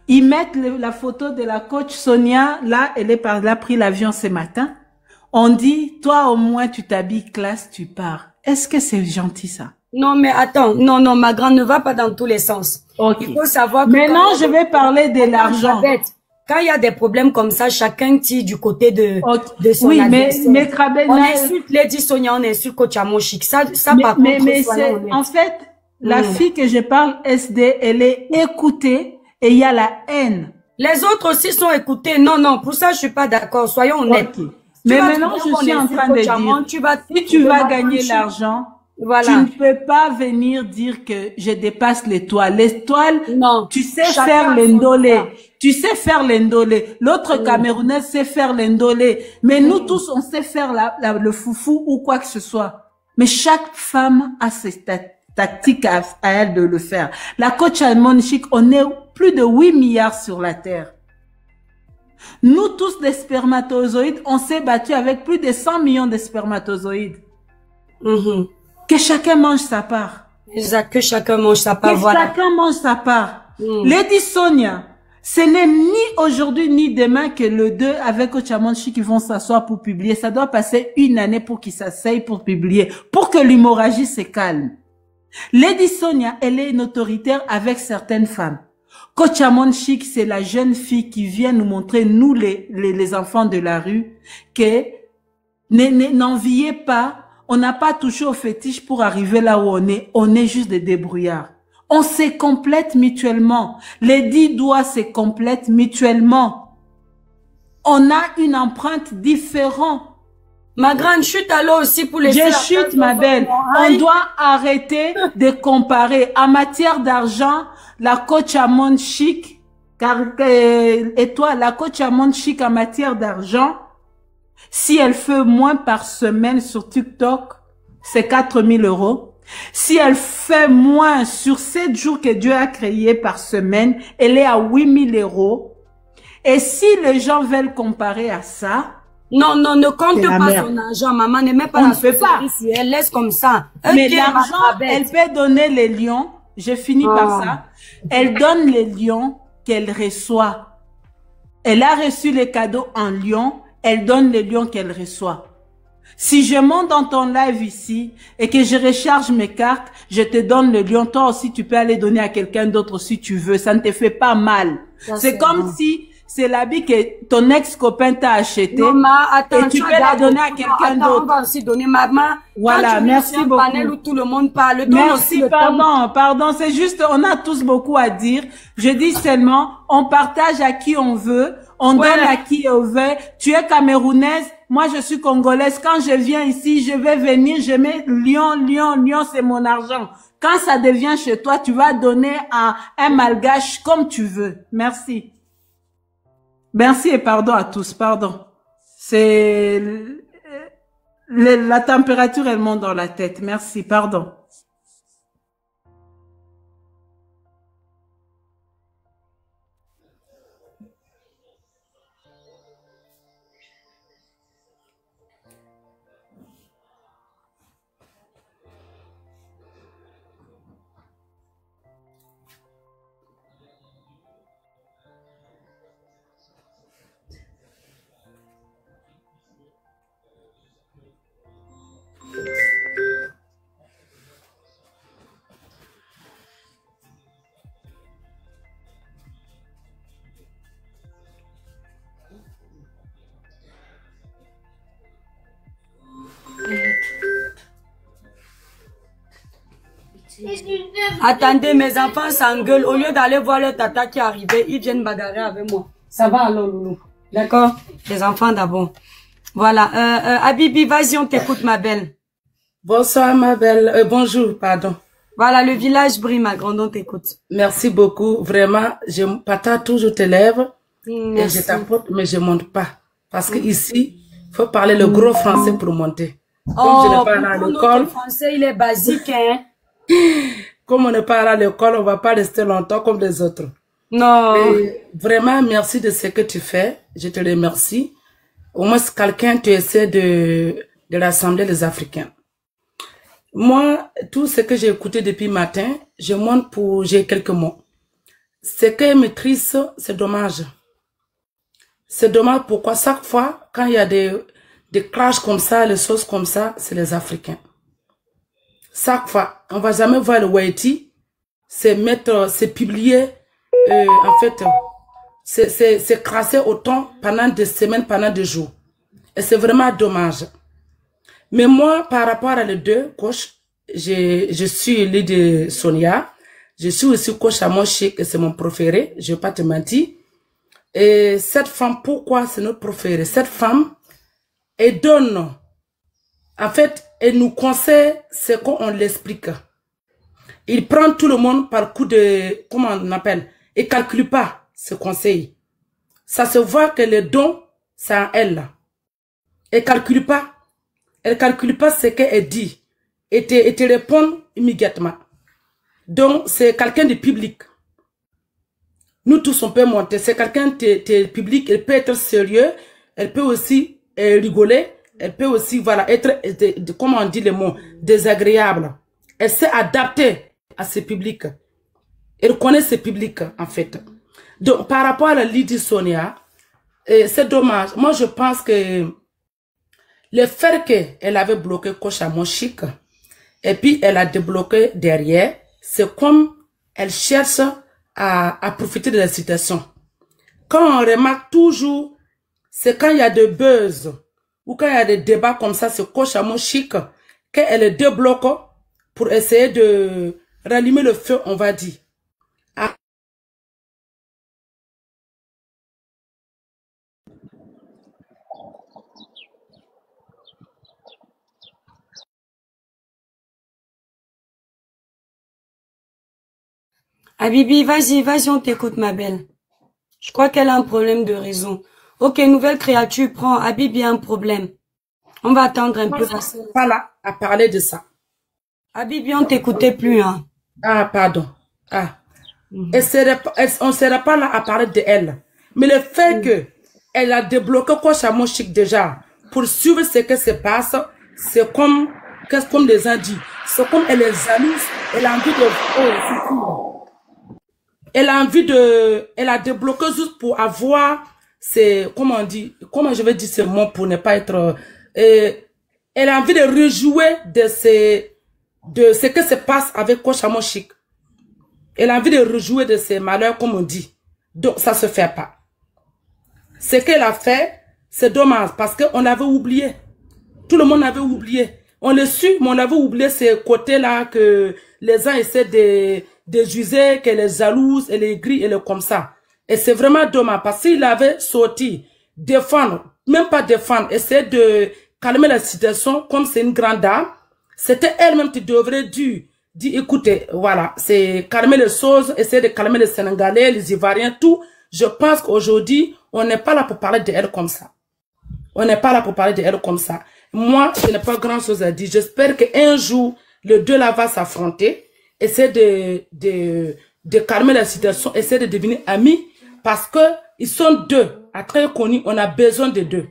Ils mettent la photo de la coach Sonia. Là, elle a pris l'avion ce matin. On dit, toi au moins tu t'habilles classe, tu pars. Est-ce que c'est gentil ça? Non, mais attends. Non, ma grande ne va pas dans tous les sens. Okay. Il faut savoir que... Maintenant, je vais parler de l'argent. Quand il y a des problèmes comme ça, chacun tire du côté de son oui, adversaire. mais Krabena... On insulte Lady Sonia, on insulte Coach Amon Chic. Ça par contre, mais c'est, en fait, la fille que je parle, SD, elle est écoutée et il y a la haine. Les autres aussi sont écoutés. Non, pour ça, je suis pas d'accord. Soyons honnêtes. Okay. Mais maintenant, je suis en train de dire, si tu vas gagner l'argent, voilà. Tu ne peux pas venir dire que je dépasse l'étoile. L'étoile, tu sais faire l'endolé. Tu sais faire l'endolé. L'autre Camerounaise sait faire l'endolé. Mais nous tous, on sait faire le foufou ou quoi que ce soit. Mais chaque femme a ses tactiques à elle de le faire. La coach Amon Chic, on est plus de 8 milliards sur la terre. Nous tous, des spermatozoïdes, on s'est battu avec plus de 100 millions de spermatozoïdes. Que chacun mange sa part. Exact, que chacun mange sa part, voilà. Chacun mange sa part. Lady Sonia, ce n'est ni aujourd'hui ni demain que le 2 avec Coach Amon Chic qui vont s'asseoir pour publier. Ça doit passer 1 année pour qu'ils s'asseyent pour publier, pour que l'hémorragie se calme. Lady Sonia, elle est une autoritaire avec certaines femmes. Coach Amon Chic, c'est la jeune fille qui vient nous montrer, nous les enfants de la rue, que n'enviez pas. On n'a pas touché au fétiche pour arriver là où on est juste des débrouillards. On se complète mutuellement. Les 10 doigts se complètent mutuellement. On a une empreinte différente. Ma grande chute alors aussi pour les... Je chute, ma belle. On doit arrêter de comparer. En matière d'argent, la coach Amon Chic, et toi, la coach Amon Chic en matière d'argent, si elle fait moins par semaine sur TikTok, c'est 4 000 €. Si elle fait moins sur 7 jours que Dieu a créé par semaine, elle est à 8 000 €. Et si les gens veulent comparer à ça... Non, ne compte pas son argent, maman. Ne met pas la société si elle laisse comme ça. Mais l'argent, elle peut donner les lions. Je finis par ça. Elle donne les lions qu'elle reçoit. Elle a reçu les cadeaux en lions. Elle donne les lions qu'elle reçoit. Si je monte dans ton live ici et que je recharge mes cartes, je te donne le lion. Toi aussi, tu peux aller donner à quelqu'un d'autre si tu veux. Ça ne te fait pas mal. C'est comme si c'est l'habit que ton ex-copain t'a acheté. Non, attends, et tu peux la donner à quelqu'un d'autre. On va aussi donner maman. Voilà, merci beaucoup. Panel où tout le monde parle. Merci, pardon. C'est juste, on a tous beaucoup à dire. Je dis seulement, on partage à qui on veut. On donne à qui on veut. Tu es camerounaise, moi je suis congolaise. Quand je viens ici, je vais venir, je mets lion, c'est mon argent. Quand ça devient chez toi, tu vas donner à un malgache comme tu veux. Merci. Merci et pardon à tous, pardon. C'est... la température, elle monte dans la tête. Merci, pardon. Attendez, mes enfants s'engueulent. Au lieu d'aller voir leur tata qui est arrivé, ils viennent bagarrer avec moi. Ça va alors, Loulou? D'accord? Les enfants d'abord. Voilà. Habibi, vas-y, on t'écoute, ma belle. Bonsoir, ma belle. Bonjour, pardon. Voilà, le village brille, ma grande, on t'écoute. Merci beaucoup. Vraiment, je partage toujours tes lèvres. Et je t'apporte, mais je monte pas. Parce que ici, faut parler le gros français pour monter. Comme je n'ai pas à l'école. Le français, il est basique, hein. Comme on n'est pas à l'école, on va pas rester longtemps comme les autres. Non. Et vraiment, merci de ce que tu fais. Je te remercie. Au moins, quelqu'un, tu essaies de rassembler les Africains. Moi, tout ce que j'ai écouté depuis matin, je monte j'ai quelques mots. Ce qu'elle maîtrise, c'est dommage. C'est dommage pourquoi chaque fois, quand il y a des clashs comme ça, les choses comme ça, c'est les Africains. Chaque fois, on va jamais voir le Haïti, c'est publié, en fait, c'est crassé autant pendant des semaines, pendant des jours. Et c'est vraiment dommage. Mais moi, par rapport à les deux, coach, je suis l'île de Sonia. Je suis aussi coach à mon chic et c'est mon préféré. Je vais pas te mentir. Et cette femme, pourquoi c'est notre préféré? Cette femme, elle donne, en fait, elle nous conseille ce qu'on l'explique. Il prend tout le monde par coup de, comment on appelle? Il calcule pas ce conseil. Ça se voit que les dons, c'est en elle. Elle calcule pas. Elle calcule pas ce qu'elle dit. Et te répond immédiatement. Donc, c'est quelqu'un de public. Nous tous, on peut monter. C'est quelqu'un de public. Elle peut être sérieux. Elle peut aussi rigoler. Elle peut aussi, voilà, être, comment on dit le mot, désagréable. Elle s'est adaptée à ce public. Elle connaît ce public, en fait. Donc, par rapport à la Lydie Sonia, c'est dommage. Moi, je pense que le fait qu'elle avait bloqué Coach à mon chic, et puis elle a débloqué derrière, c'est comme elle cherche à profiter de la situation. Quand on remarque toujours, c'est quand il y a des buzz, ou quand il y a des débats comme ça, c'est Coach à mon chic, qu'elle débloque pour essayer de rallumer le feu, on va dire. Habibi, vas-y, on t'écoute, ma belle. Je crois qu'elle a un problème de raison. Ok, nouvelle créature, prends. Habibi a un problème. On va attendre un peu. Pas là à parler de ça. Habibi, on t'écoutait plus, hein. Ah, pardon. Ah. On ne serait pas là à parler de elle. Mais le fait que elle a débloqué Coach à mon chic déjà, pour suivre ce qui se passe, c'est comme les gens disent, c'est comme elle est jalouse, elle a envie de... Elle a débloqué juste pour avoir comment on dit, comment je vais dire ce mot pour ne pas être, elle a envie de rejouer de ce qui se passe avec Coach à mon chic. Elle a envie de rejouer de ses malheurs, comme on dit. Donc, ça se fait pas. Ce qu'elle a fait, c'est dommage parce qu'on avait oublié. Tout le monde avait oublié. On le suit, mais on avait oublié ces côtés-là que les gens essaient de juger, qu'elle est jalouse, elle est grise, elle est comme ça. Et c'est vraiment dommage parce qu'il avait sorti, défendre, même pas défendre, essayer de calmer la situation comme c'est une grande dame. C'était elle-même qui devrait dire, écoutez, voilà, c'est calmer les choses, essayer de calmer les Sénégalais, les Ivoiriens, tout. Je pense qu'aujourd'hui, on n'est pas là pour parler d'elle comme ça. On n'est pas là pour parler d'elle comme ça. Moi, je n'ai pas grand chose à dire. J'espère qu'un jour, les deux là va s'affronter, essayer de calmer la situation, essayer de devenir amis, parce que ils sont deux, à très connus, on a besoin de deux.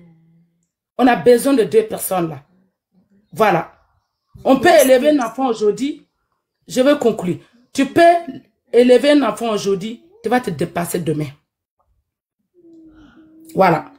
On a besoin de deux personnes là. Voilà. On peut élever un enfant aujourd'hui, je vais conclure. Tu peux élever un enfant aujourd'hui, tu vas te dépasser demain. Voilà.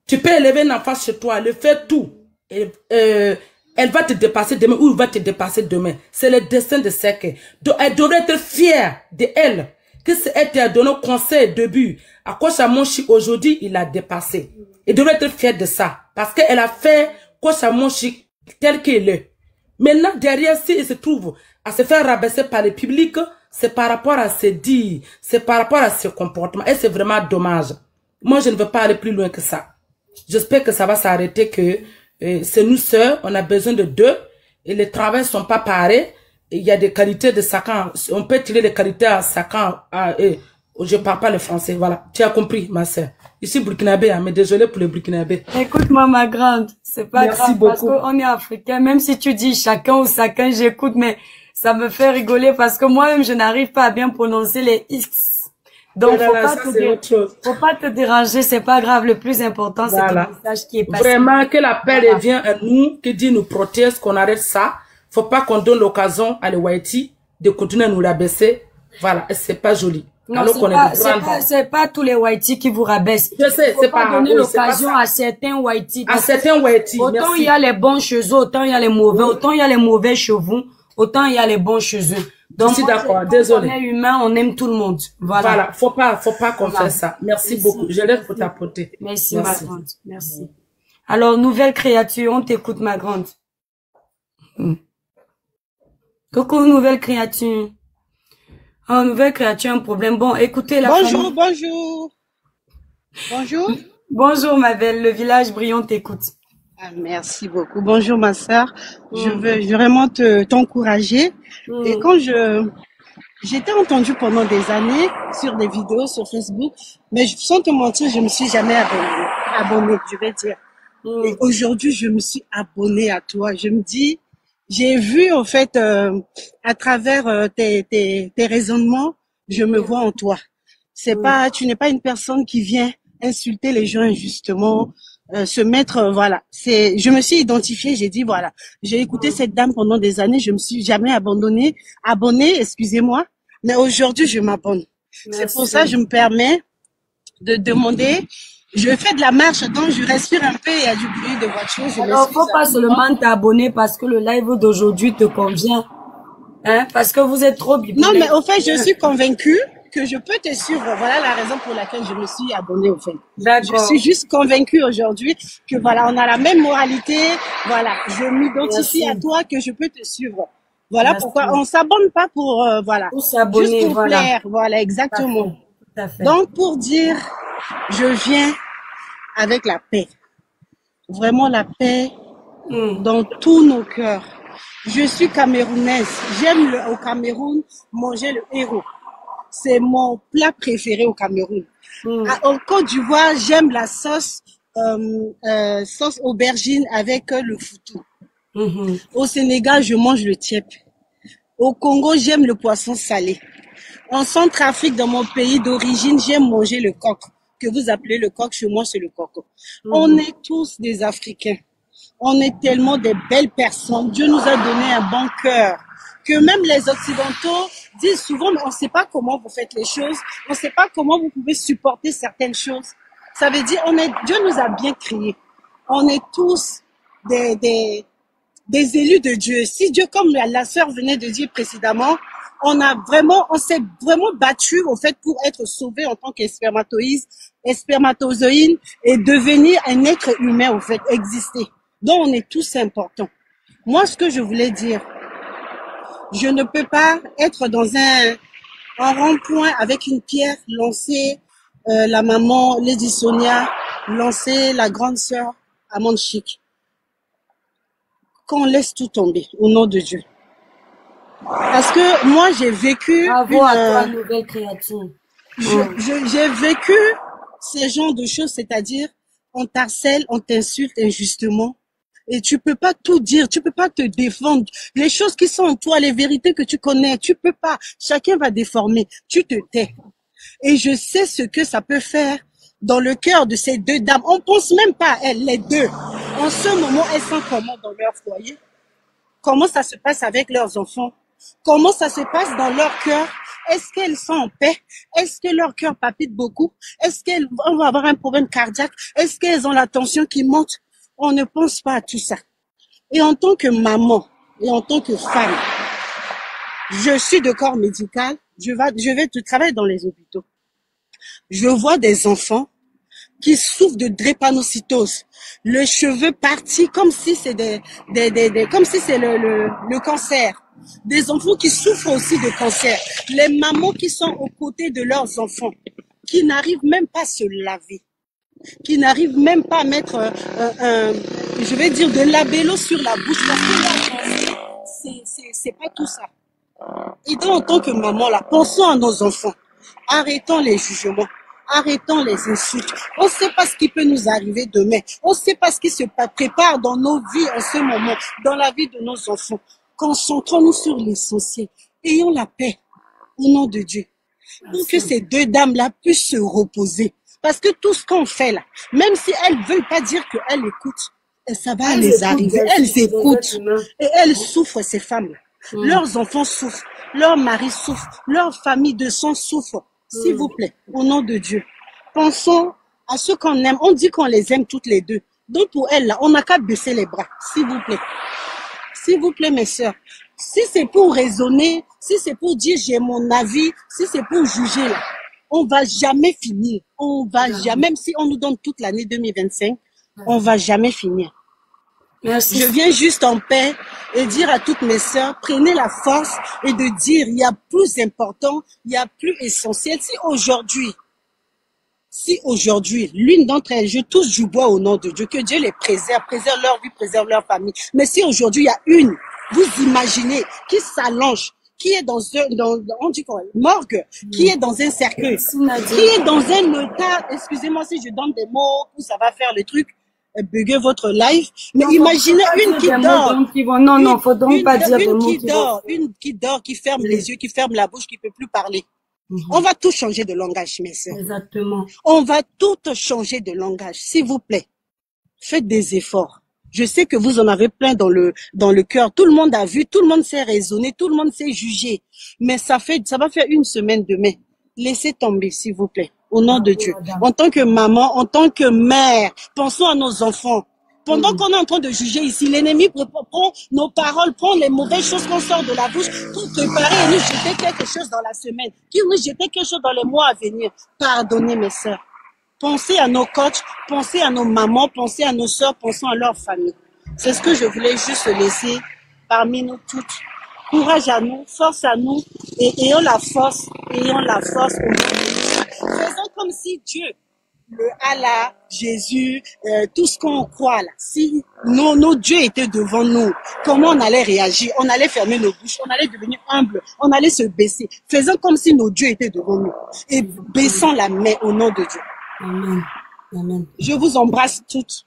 Tu peux élever un enfant chez toi, le faire tout. Elle va te dépasser demain ou il va te dépasser demain. C'est le destin de Seke. Donc, elle devrait être fière de elle. Que c'est elle qui a donné conseil au début. À Coach à mon chic, aujourd'hui, il a dépassé. Elle devrait être fière de ça. Parce qu'elle a fait Coach à mon chic tel qu'il est. Maintenant, derrière, si il se trouve, à se faire rabaisser par le public, c'est par rapport à ses dires, c'est par rapport à ses comportements. Et c'est vraiment dommage. Moi, je ne veux pas aller plus loin que ça. J'espère que ça va s'arrêter, que c'est nous seuls, on a besoin de deux, et les travails sont pas pareils. Il y a des qualités de chacun. On peut tirer les qualités à chacun. Je parle pas le français, voilà. Tu as compris, ma sœur. Ici, burkinabé, hein, mais désolé pour les burkinabés. Écoute-moi, ma grande, c'est pas Merci grave beaucoup. parce qu'on est africain. Même si tu dis chacun ou chacun, j'écoute, mais ça me fait rigoler parce que moi-même, je n'arrive pas à bien prononcer les X. Donc, faut pas te déranger, c'est pas grave. Le plus important, c'est Voilà. le message qui est passé. Vraiment, que la paix revienne à nous, que Dieu nous protège, qu'on arrête ça. Faut pas qu'on donne l'occasion à les Whitey de continuer à nous rabaisser. Voilà, c'est pas joli. Non, Alors qu'on c'est pas tous les Whitey qui vous rabaissent. Je sais, c'est pas donner l'occasion à certains Whitey. À certains Whitey, autant il y a les bons chez eux, autant il y a les mauvais, autant il y a les mauvais chez vous, autant il y a les bons chez eux. Donc, je suis d'accord, désolé. On est humain, on aime tout le monde. Voilà. Voilà, faut pas qu'on fasse ça. Merci beaucoup. Je laisse pour t'apporter. Merci, ma grande. Merci. Alors, nouvelle créature, on t'écoute, ma grande. Coucou, nouvelle créature. Oh, nouvelle créature, un problème. Bon, écoutez la Bonjour, bonjour. Bonjour. Bonjour, ma belle. Le village brillant t'écoute. Ah, merci beaucoup. Bonjour, ma sœur. Je veux vraiment t'encourager. Et quand j'étais entendue pendant des années sur des vidéos sur Facebook, mais sans te mentir, je me suis jamais abonnée, je vais dire. Et aujourd'hui, je me suis abonnée à toi. Je me dis, j'ai vu, en fait, à travers tes raisonnements, je me vois en toi. Tu n'es pas une personne qui vient insulter les gens injustement, se mettre, voilà. Je me suis identifiée, j'ai dit, voilà. J'ai écouté cette dame pendant des années, je me suis jamais abonnée, excusez-moi. Mais aujourd'hui, je m'abonne. C'est pour ça que je me permets de demander. Je fais de la marche, donc je respire un peu, il y a du bruit de voiture. Alors, faut pas seulement t'abonner parce que le live d'aujourd'hui te convient. Hein, parce que vous êtes trop bipolaire. Non, mais au fait, je suis convaincue que je peux te suivre. Voilà la raison pour laquelle je me suis abonnée, au fait. D'accord. Je suis juste convaincue aujourd'hui que voilà, on a la même moralité. Voilà, je m'identifie à toi, que je peux te suivre. Voilà pourquoi on s'abonne pas pour, voilà. Pour s'abonner, juste pour plaire. Voilà, exactement. Tout à fait. Donc, pour dire, je viens avec la paix. Vraiment la paix dans tous nos cœurs. Je suis camerounaise. J'aime au Cameroun manger le héros. C'est mon plat préféré au Cameroun. En Côte d'Ivoire, j'aime la sauce aubergine avec le foutou. Au Sénégal, je mange le tiep. Au Congo, j'aime le poisson salé. En Centrafrique, dans mon pays d'origine, j'aime manger le coq, que vous appelez le coq, chez moi c'est le coco. On est tous des Africains. On est tellement des belles personnes. Dieu nous a donné un bon cœur. Que même les Occidentaux disent souvent, mais on ne sait pas comment vous faites les choses. On ne sait pas comment vous pouvez supporter certaines choses. Ça veut dire, Dieu nous a bien créés. On est tous des élus de Dieu. Si Dieu, comme la sœur venait de dire précédemment, on s'est vraiment battu au fait pour être sauvé en tant qu'espermatozoïde et devenir un être humain au fait, exister. Donc on est tous importants. Moi, ce que je voulais dire, je ne peux pas être dans un rond-point avec une pierre, lancer la maman Lady Sonia, lancer la grande sœur Amande Chic. Qu'on laisse tout tomber au nom de Dieu. Parce que moi, j'ai vécu Bravo à toi, nouvelle créature. J'ai vécu ces genres de choses, c'est-à-dire on t'harcèle, on t'insulte injustement et tu peux pas tout dire, tu peux pas te défendre. Les choses qui sont en toi, les vérités que tu connais, tu peux pas. Chacun va déformer. Tu te tais. Et je sais ce que ça peut faire dans le cœur de ces deux dames. On pense même pas à elles, les deux. En ce moment, elles sont comment dans leur foyer? Comment ça se passe avec leurs enfants? Comment ça se passe dans leur cœur? Est-ce qu'elles sont en paix? Est-ce que leur cœur palpite beaucoup? Est-ce qu'elles vont avoir un problème cardiaque? Est-ce qu'elles ont la tension qui monte? On ne pense pas à tout ça. Et en tant que maman et en tant que femme, je suis de corps médical, je vais travailler dans les hôpitaux. Je vois des enfants qui souffrent de drépanocytose, le cheveu parti comme si c'est comme si c'est le cancer. Des enfants qui souffrent aussi de cancer. Les mamans qui sont aux côtés de leurs enfants, qui n'arrivent même pas à se laver, qui n'arrivent même pas à mettre je vais dire, de labello sur la bouche parce que là, c'est pas tout ça. Et donc, en tant que maman, là, pensons à nos enfants. Arrêtons les jugements. Arrêtons les insultes. On ne sait pas ce qui peut nous arriver demain. On ne sait pas ce qui se prépare dans nos vies en ce moment, dans la vie de nos enfants. Concentrons-nous sur l'essentiel. Ayons la paix au nom de Dieu. Pour que ces deux dames-là puissent se reposer. Parce que tout ce qu'on fait là, même si elles ne veulent pas dire qu'elles écoutent, ça va les arriver. Elles écoutent. Et elles souffrent, ces femmes-là. Leurs enfants souffrent. Leurs maris souffrent. Leur famille de sang souffre. S'il vous plaît, au nom de Dieu, pensons à ceux qu'on aime. On dit qu'on les aime toutes les deux. Donc pour elles, là, on n'a qu'à baisser les bras. S'il vous plaît. S'il vous plaît, mes sœurs. Si c'est pour raisonner, si c'est pour dire j'ai mon avis, si c'est pour juger, là, on va jamais finir. On va jamais, même si on nous donne toute l'année 2025, on va jamais finir. Merci. Je viens juste en paix et dire à toutes mes sœurs, prenez la force et de dire, il y a plus important, il y a plus essentiel. Si aujourd'hui, l'une d'entre elles, je touche du bois au nom de Dieu, que Dieu les préserve, préserve leur vie, préserve leur famille. Mais si aujourd'hui, il y a une, vous imaginez, qui s'allonge, qui est dans on dit quoi, morgue, qui est dans un cercueil, qui est dans un état, excusez-moi si je donne des mots, où ça va faire le truc, bugger votre live, mais non, imaginez une qui dort. Non, faut donc pas dire des mots qui dort. Une qui dort, qui ferme les yeux, qui ferme la bouche, qui peut plus parler. On va tout changer de langage, mes sœurs. Exactement. On va tout changer de langage, s'il vous plaît. Faites des efforts. Je sais que vous en avez plein dans le cœur. Tout le monde a vu, tout le monde sait raisonner, tout le monde sait juger. Mais ça va faire une semaine demain. Laissez tomber, s'il vous plaît. Au nom de Dieu. En tant que maman, en tant que mère, pensons à nos enfants. Pendant qu'on est en train de juger ici, l'ennemi prend nos paroles, prend les mauvaises choses qu'on sort de la bouche pour préparer et nous jeter quelque chose dans la semaine, qui nous jeter quelque chose dans les mois à venir. Pardonnez mes sœurs. Pensez à nos coachs, pensez à nos mamans, pensez à nos sœurs, pensons à leur famille. C'est ce que je voulais juste laisser parmi nous toutes. Courage à nous, force à nous, et ayons la force au nom de Dieu. Faisons comme si Dieu, le Allah, Jésus, tout ce qu'on croit là, si nos dieux étaient devant nous, comment on allait réagir? On allait fermer nos bouches, on allait devenir humble, on allait se baisser. Faisons comme si nos dieux étaient devant nous et baissons la main au nom de Dieu. Amen. Amen. Je vous embrasse toutes.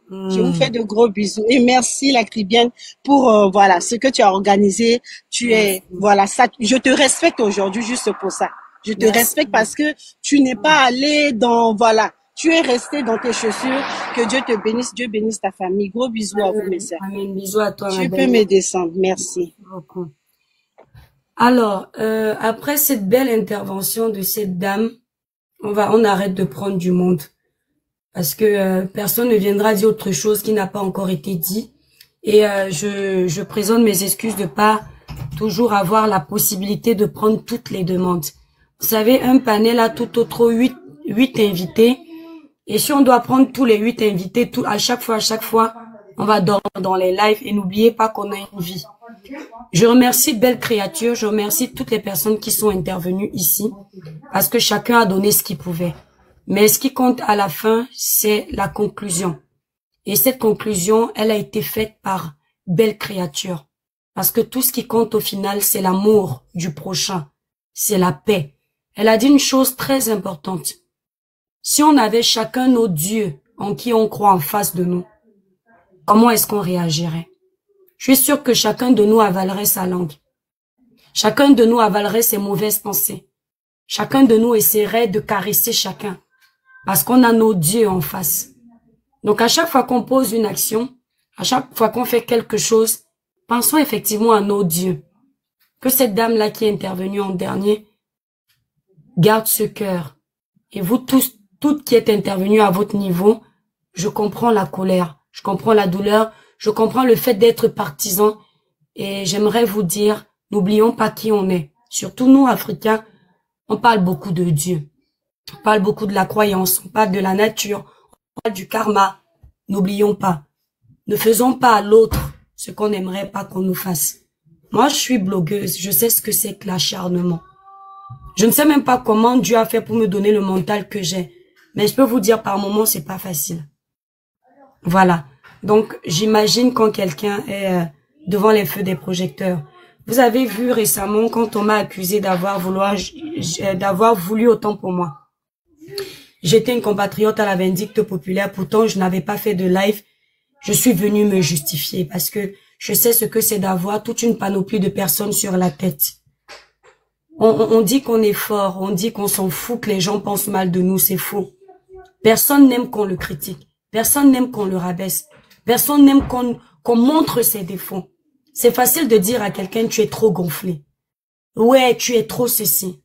Je vous fais de gros bisous et merci la Cribienne pour voilà ce que tu as organisé. Tu es voilà ça. Je te respecte aujourd'hui juste pour ça. Je te respecte parce que tu n'es pas allé dans voilà. Tu es resté dans tes chaussures. Que Dieu te bénisse. Dieu bénisse ta famille. Gros bisous à vous mes sœurs. Amen. Bisous à toi. Tu peux me descendre. Merci. Beaucoup. Alors après cette belle intervention de cette dame, on arrête de prendre du monde. Parce que personne ne viendra dire autre chose qui n'a pas encore été dit. Et je présente mes excuses de pas toujours avoir la possibilité de prendre toutes les demandes. Vous savez, un panel a tout autre 8 invités. Et si on doit prendre tous les 8 invités, à chaque fois, on va dormir dans les lives. Et n'oubliez pas qu'on a une vie. Je remercie Belle Créature, je remercie toutes les personnes qui sont intervenues ici. Parce que chacun a donné ce qu'il pouvait. Mais ce qui compte à la fin, c'est la conclusion. Et cette conclusion, elle a été faite par Belle Créature. Parce que tout ce qui compte au final, c'est l'amour du prochain. C'est la paix. Elle a dit une chose très importante. Si on avait chacun nos dieux en qui on croit en face de nous, comment est-ce qu'on réagirait? Je suis sûre que chacun de nous avalerait sa langue. Chacun de nous avalerait ses mauvaises pensées. Chacun de nous essaierait de caresser chacun. Parce qu'on a nos dieux en face. Donc à chaque fois qu'on pose une action, à chaque fois qu'on fait quelque chose, pensons effectivement à nos dieux. Que cette dame-là qui est intervenue en dernier garde ce cœur. Et vous tous, toutes qui êtes intervenues à votre niveau, je comprends la colère, je comprends la douleur, je comprends le fait d'être partisan. Et j'aimerais vous dire, n'oublions pas qui on est. Surtout nous, Africains, on parle beaucoup de Dieu. On parle beaucoup de la croyance, on parle de la nature, on parle du karma. N'oublions pas, ne faisons pas à l'autre ce qu'on n'aimerait pas qu'on nous fasse. Moi, je suis blogueuse, je sais ce que c'est que l'acharnement. Je ne sais même pas comment Dieu a fait pour me donner le mental que j'ai. Mais je peux vous dire, par moments, c'est pas facile. Voilà. Donc, j'imagine quand quelqu'un est devant les feux des projecteurs. Vous avez vu récemment quand on m'a accusé d'avoir voulu autant pour moi. J'étais une compatriote à la vindicte populaire, pourtant je n'avais pas fait de live. Je suis venue me justifier parce que je sais ce que c'est d'avoir toute une panoplie de personnes sur la tête. On dit qu'on est fort, on dit qu'on s'en fout, que les gens pensent mal de nous, c'est faux. Personne n'aime qu'on le critique, personne n'aime qu'on le rabaisse, personne n'aime qu'on montre ses défauts. C'est facile de dire à quelqu'un tu es trop gonflé. Ouais, tu es trop ceci.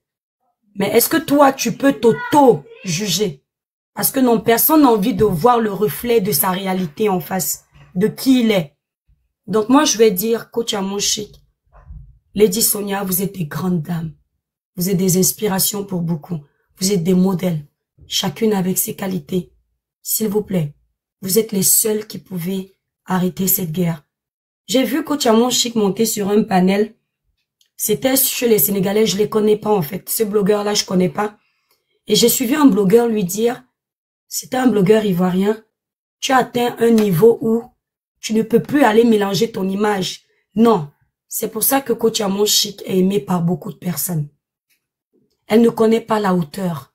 Mais est-ce que toi, tu peux t'auto-juger? Parce que non, personne n'a envie de voir le reflet de sa réalité en face, de qui il est. Donc moi, je vais dire, coach Amon Chic, Lady Sonia, vous êtes des grandes dames. Vous êtes des inspirations pour beaucoup. Vous êtes des modèles, chacune avec ses qualités. S'il vous plaît, vous êtes les seuls qui pouvaient arrêter cette guerre. J'ai vu coach Amon Chic monter sur un panel. C'était chez les Sénégalais, je les connais pas en fait. Ce blogueur-là, je connais pas. Et j'ai suivi un blogueur lui dire, c'était un blogueur ivoirien, tu as atteint un niveau où tu ne peux plus aller mélanger ton image. Non, c'est pour ça que coach Amon Chic est aimé par beaucoup de personnes. Elle ne connaît pas la hauteur.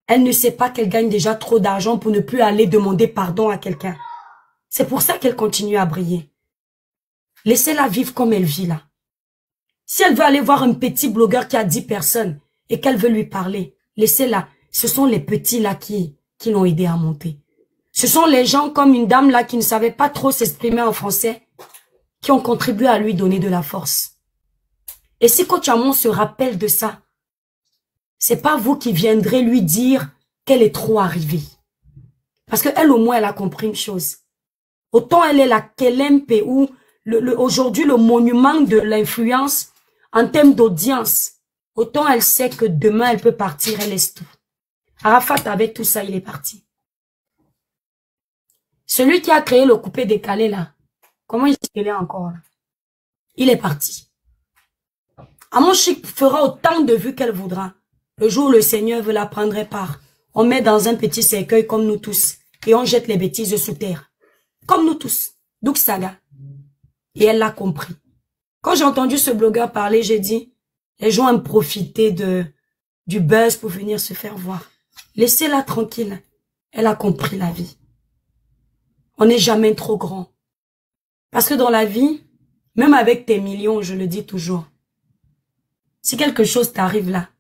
Elle ne sait pas qu'elle gagne déjà trop d'argent pour ne plus aller demander pardon à quelqu'un. C'est pour ça qu'elle continue à briller. Laissez-la vivre comme elle vit là. Si elle veut aller voir un petit blogueur qui a 10 personnes et qu'elle veut lui parler, laissez-la. Ce sont les petits là qui l'ont aidé à monter. Ce sont les gens comme une dame là qui ne savait pas trop s'exprimer en français, qui ont contribué à lui donner de la force. Et si coach Amon se rappelle de ça, c'est pas vous qui viendrez lui dire qu'elle est trop arrivée. Parce qu'elle au moins elle a compris une chose. Autant elle est la Kelempe ou aujourd'hui le monument de l'influence en termes d'audience, autant elle sait que demain elle peut partir, elle laisse tout. Arafat avec tout ça, il est parti. Celui qui a créé le coupé décalé là, comment il s'appelait encore là? Il est parti. Amon Chic fera autant de vues qu'elle voudra. Le jour où le Seigneur veut la prendre part, on met dans un petit cercueil comme nous tous et on jette les bêtises sous terre. Comme nous tous. Douk Saga. Et elle l'a compris. Quand j'ai entendu ce blogueur parler, j'ai dit, les gens aiment profiter du buzz pour venir se faire voir. Laissez-la tranquille. Elle a compris la vie. On n'est jamais trop grand. Parce que dans la vie, même avec tes millions, je le dis toujours, si quelque chose t'arrive là,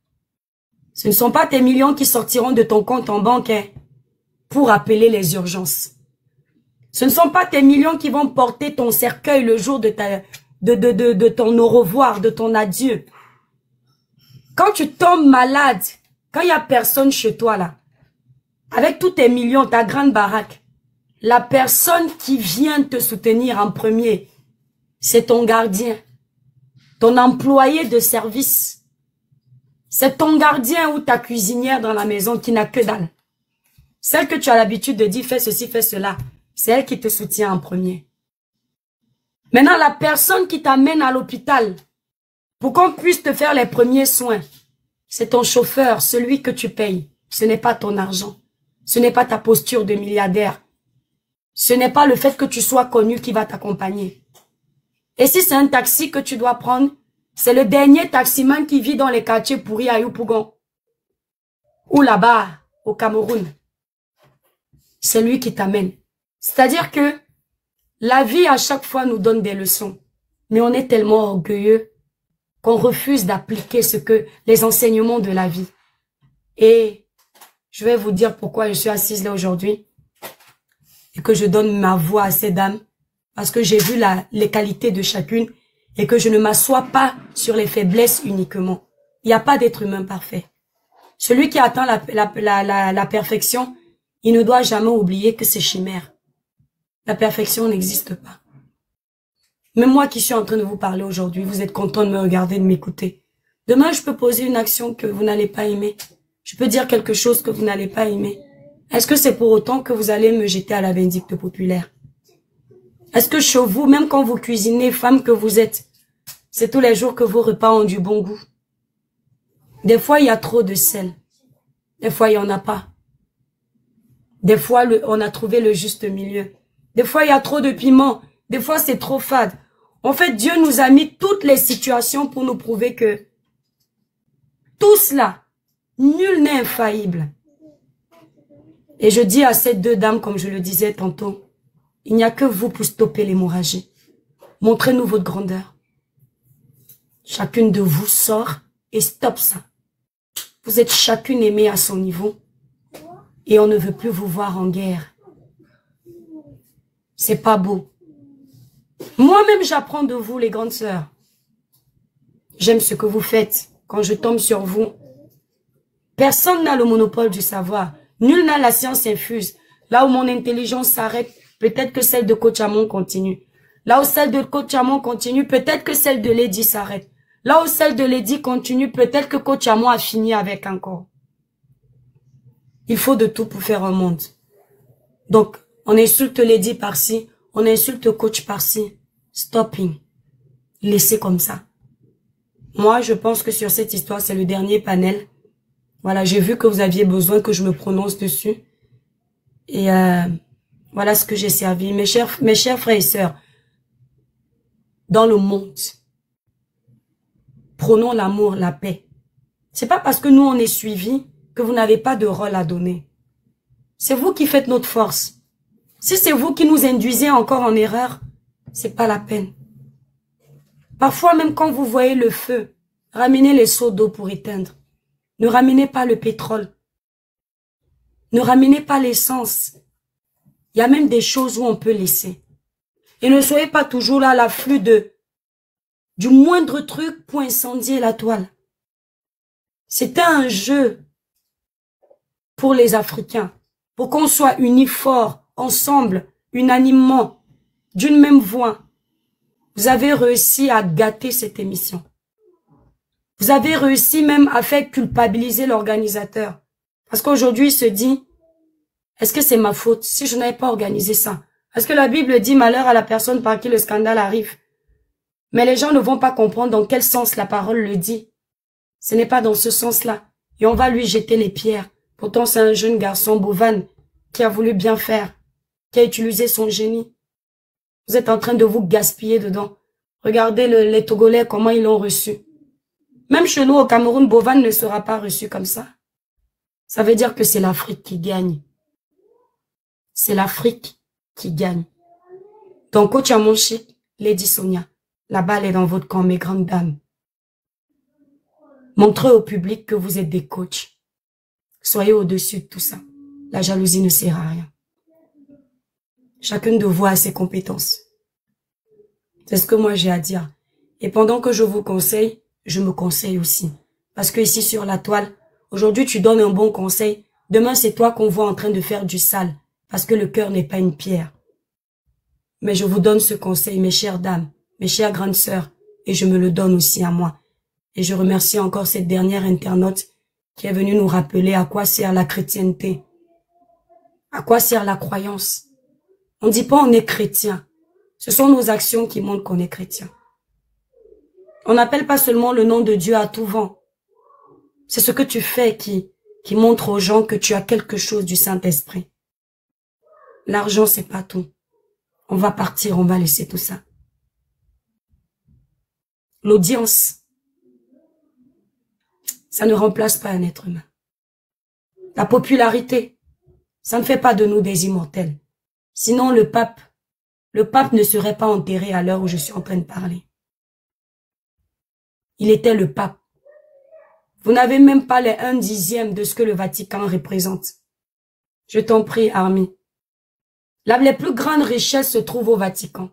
ce ne sont pas tes millions qui sortiront de ton compte en banque pour appeler les urgences. Ce ne sont pas tes millions qui vont porter ton cercueil le jour de ton au revoir, de ton adieu. Quand tu tombes malade, quand il n'y a personne chez toi là, avec tous tes millions, ta grande baraque, la personne qui vient te soutenir en premier, c'est ton gardien, ton employé de service. C'est ton gardien ou ta cuisinière dans la maison qui n'a que dalle. Celle que tu as l'habitude de dire fais ceci, fais cela. C'est elle qui te soutient en premier. Maintenant, la personne qui t'amène à l'hôpital pour qu'on puisse te faire les premiers soins, c'est ton chauffeur, celui que tu payes. Ce n'est pas ton argent. Ce n'est pas ta posture de milliardaire. Ce n'est pas le fait que tu sois connu qui va t'accompagner. Et si c'est un taxi que tu dois prendre, c'est le dernier taximan qui vit dans les quartiers pourris à Yopougon. Ou là-bas, au Cameroun. C'est lui qui t'amène. C'est-à-dire que la vie à chaque fois nous donne des leçons. Mais on est tellement orgueilleux qu'on refuse d'appliquer les enseignements de la vie. Et je vais vous dire pourquoi je suis assise là aujourd'hui. Et que je donne ma voix à ces dames. Parce que j'ai vu les qualités de chacune. Et que je ne m'assois pas sur les faiblesses uniquement. Il n'y a pas d'être humain parfait. Celui qui atteint la perfection, il ne doit jamais oublier que c'est chimère. La perfection n'existe pas. Même moi qui suis en train de vous parler aujourd'hui, vous êtes content de me regarder, de m'écouter. Demain, je peux poser une action que vous n'allez pas aimer. je peux dire quelque chose que vous n'allez pas aimer. Est-ce que c'est pour autant que vous allez me jeter à la vindicte populaire? Est-ce que chez vous, même quand vous cuisinez, femme que vous êtes, c'est tous les jours que vos repas ont du bon goût? Des fois, il y a trop de sel. Des fois, il n'y en a pas. Des fois, on a trouvé le juste milieu. Des fois, il y a trop de piment. Des fois, c'est trop fade. En fait, Dieu nous a mis toutes les situations pour nous prouver que tout cela, nul n'est infaillible. Et je dis à ces deux dames, comme je le disais tantôt, il n'y a que vous pour stopper l'hémorragie. Montrez-nous votre grandeur. Chacune de vous sort et stoppe ça. Vous êtes chacune aimée à son niveau et on ne veut plus vous voir en guerre. C'est pas beau. Moi-même, j'apprends de vous, les grandes sœurs. J'aime ce que vous faites. Quand je tombe sur vous, personne n'a le monopole du savoir. Nul n'a la science infuse. Là où mon intelligence s'arrête, peut-être que celle de Coach Amon continue. Là où celle de Coach Amon continue, peut-être que celle de Lady s'arrête. Là où celle de Lady continue, peut-être que Coach Amon a fini avec un corps. Il faut de tout pour faire un monde. Donc, on insulte Lady par-ci, on insulte Coach par-ci. Stopping. Laissez comme ça. Moi, je pense que sur cette histoire, c'est le dernier panel. Voilà, j'ai vu que vous aviez besoin que je me prononce dessus. Et voilà ce que j'ai servi. Mes chers frères et sœurs, dans le monde, prônons l'amour, la paix. C'est pas parce que nous, on est suivis que vous n'avez pas de rôle à donner. C'est vous qui faites notre force. Si c'est vous qui nous induisez encore en erreur, c'est pas la peine. Parfois, même quand vous voyez le feu, ramenez les seaux d'eau pour éteindre. Ne ramenez pas le pétrole. Ne ramenez pas l'essence. Il y a même des choses où on peut laisser. Et ne soyez pas toujours là à l'afflux du moindre truc pour incendier la toile. C'était un jeu pour les Africains, pour qu'on soit unis forts, ensemble, unanimement, d'une même voix. Vous avez réussi à gâter cette émission. Vous avez réussi même à faire culpabiliser l'organisateur. Parce qu'aujourd'hui, il se dit, est-ce que c'est ma faute si je n'avais pas organisé ça? Parce que la Bible dit malheur à la personne par qui le scandale arrive. Mais les gens ne vont pas comprendre dans quel sens la parole le dit. Ce n'est pas dans ce sens-là. Et on va lui jeter les pierres. Pourtant, c'est un jeune garçon bovane qui a voulu bien faire, qui a utilisé son génie. Vous êtes en train de vous gaspiller dedans. Regardez les Togolais, comment ils l'ont reçu. Même chez nous, au Cameroun, Bovane ne sera pas reçu comme ça. Ça veut dire que c'est l'Afrique qui gagne. C'est l'Afrique qui gagne. Donc, Coach Amonchi, Lady Sonia, la balle est dans votre camp, mes grandes dames. Montrez au public que vous êtes des coachs. Soyez au-dessus de tout ça. La jalousie ne sert à rien. Chacune de vous a ses compétences. C'est ce que moi j'ai à dire. Et pendant que je vous conseille, je me conseille aussi. Parce que ici sur la toile, aujourd'hui tu donnes un bon conseil. Demain c'est toi qu'on voit en train de faire du sale. Parce que le cœur n'est pas une pierre. Mais je vous donne ce conseil, mes chères dames, mes chères grandes sœurs. Et je me le donne aussi à moi. Et je remercie encore cette dernière internaute qui est venue nous rappeler à quoi sert la chrétienté. À quoi sert la croyance. On ne dit pas on est chrétien. Ce sont nos actions qui montrent qu'on est chrétien. On n'appelle pas seulement le nom de Dieu à tout vent. C'est ce que tu fais qui montre aux gens que tu as quelque chose du Saint-Esprit. L'argent, c'est pas tout. On va partir, on va laisser tout ça. L'audience, ça ne remplace pas un être humain. La popularité, ça ne fait pas de nous des immortels. Sinon, le pape ne serait pas enterré à l'heure où je suis en train de parler. Il était le pape. Vous n'avez même pas les 1/10 de ce que le Vatican représente. Je t'en prie, Armi. Les plus grandes richesses se trouvent au Vatican.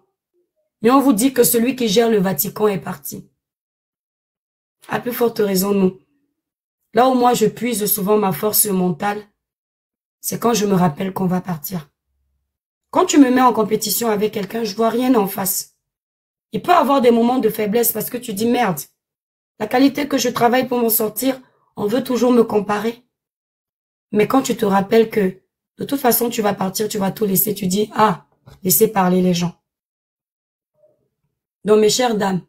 Mais on vous dit que celui qui gère le Vatican est parti. À plus forte raison, nous. Là où moi je puise souvent ma force mentale, c'est quand je me rappelle qu'on va partir. Quand tu me mets en compétition avec quelqu'un, je vois rien en face. Il peut avoir des moments de faiblesse parce que tu dis merde. La qualité que je travaille pour m'en sortir, on veut toujours me comparer. Mais quand tu te rappelles que de toute façon, tu vas partir, tu vas tout laisser, tu dis, ah, laissez parler les gens. Donc, mes chères dames,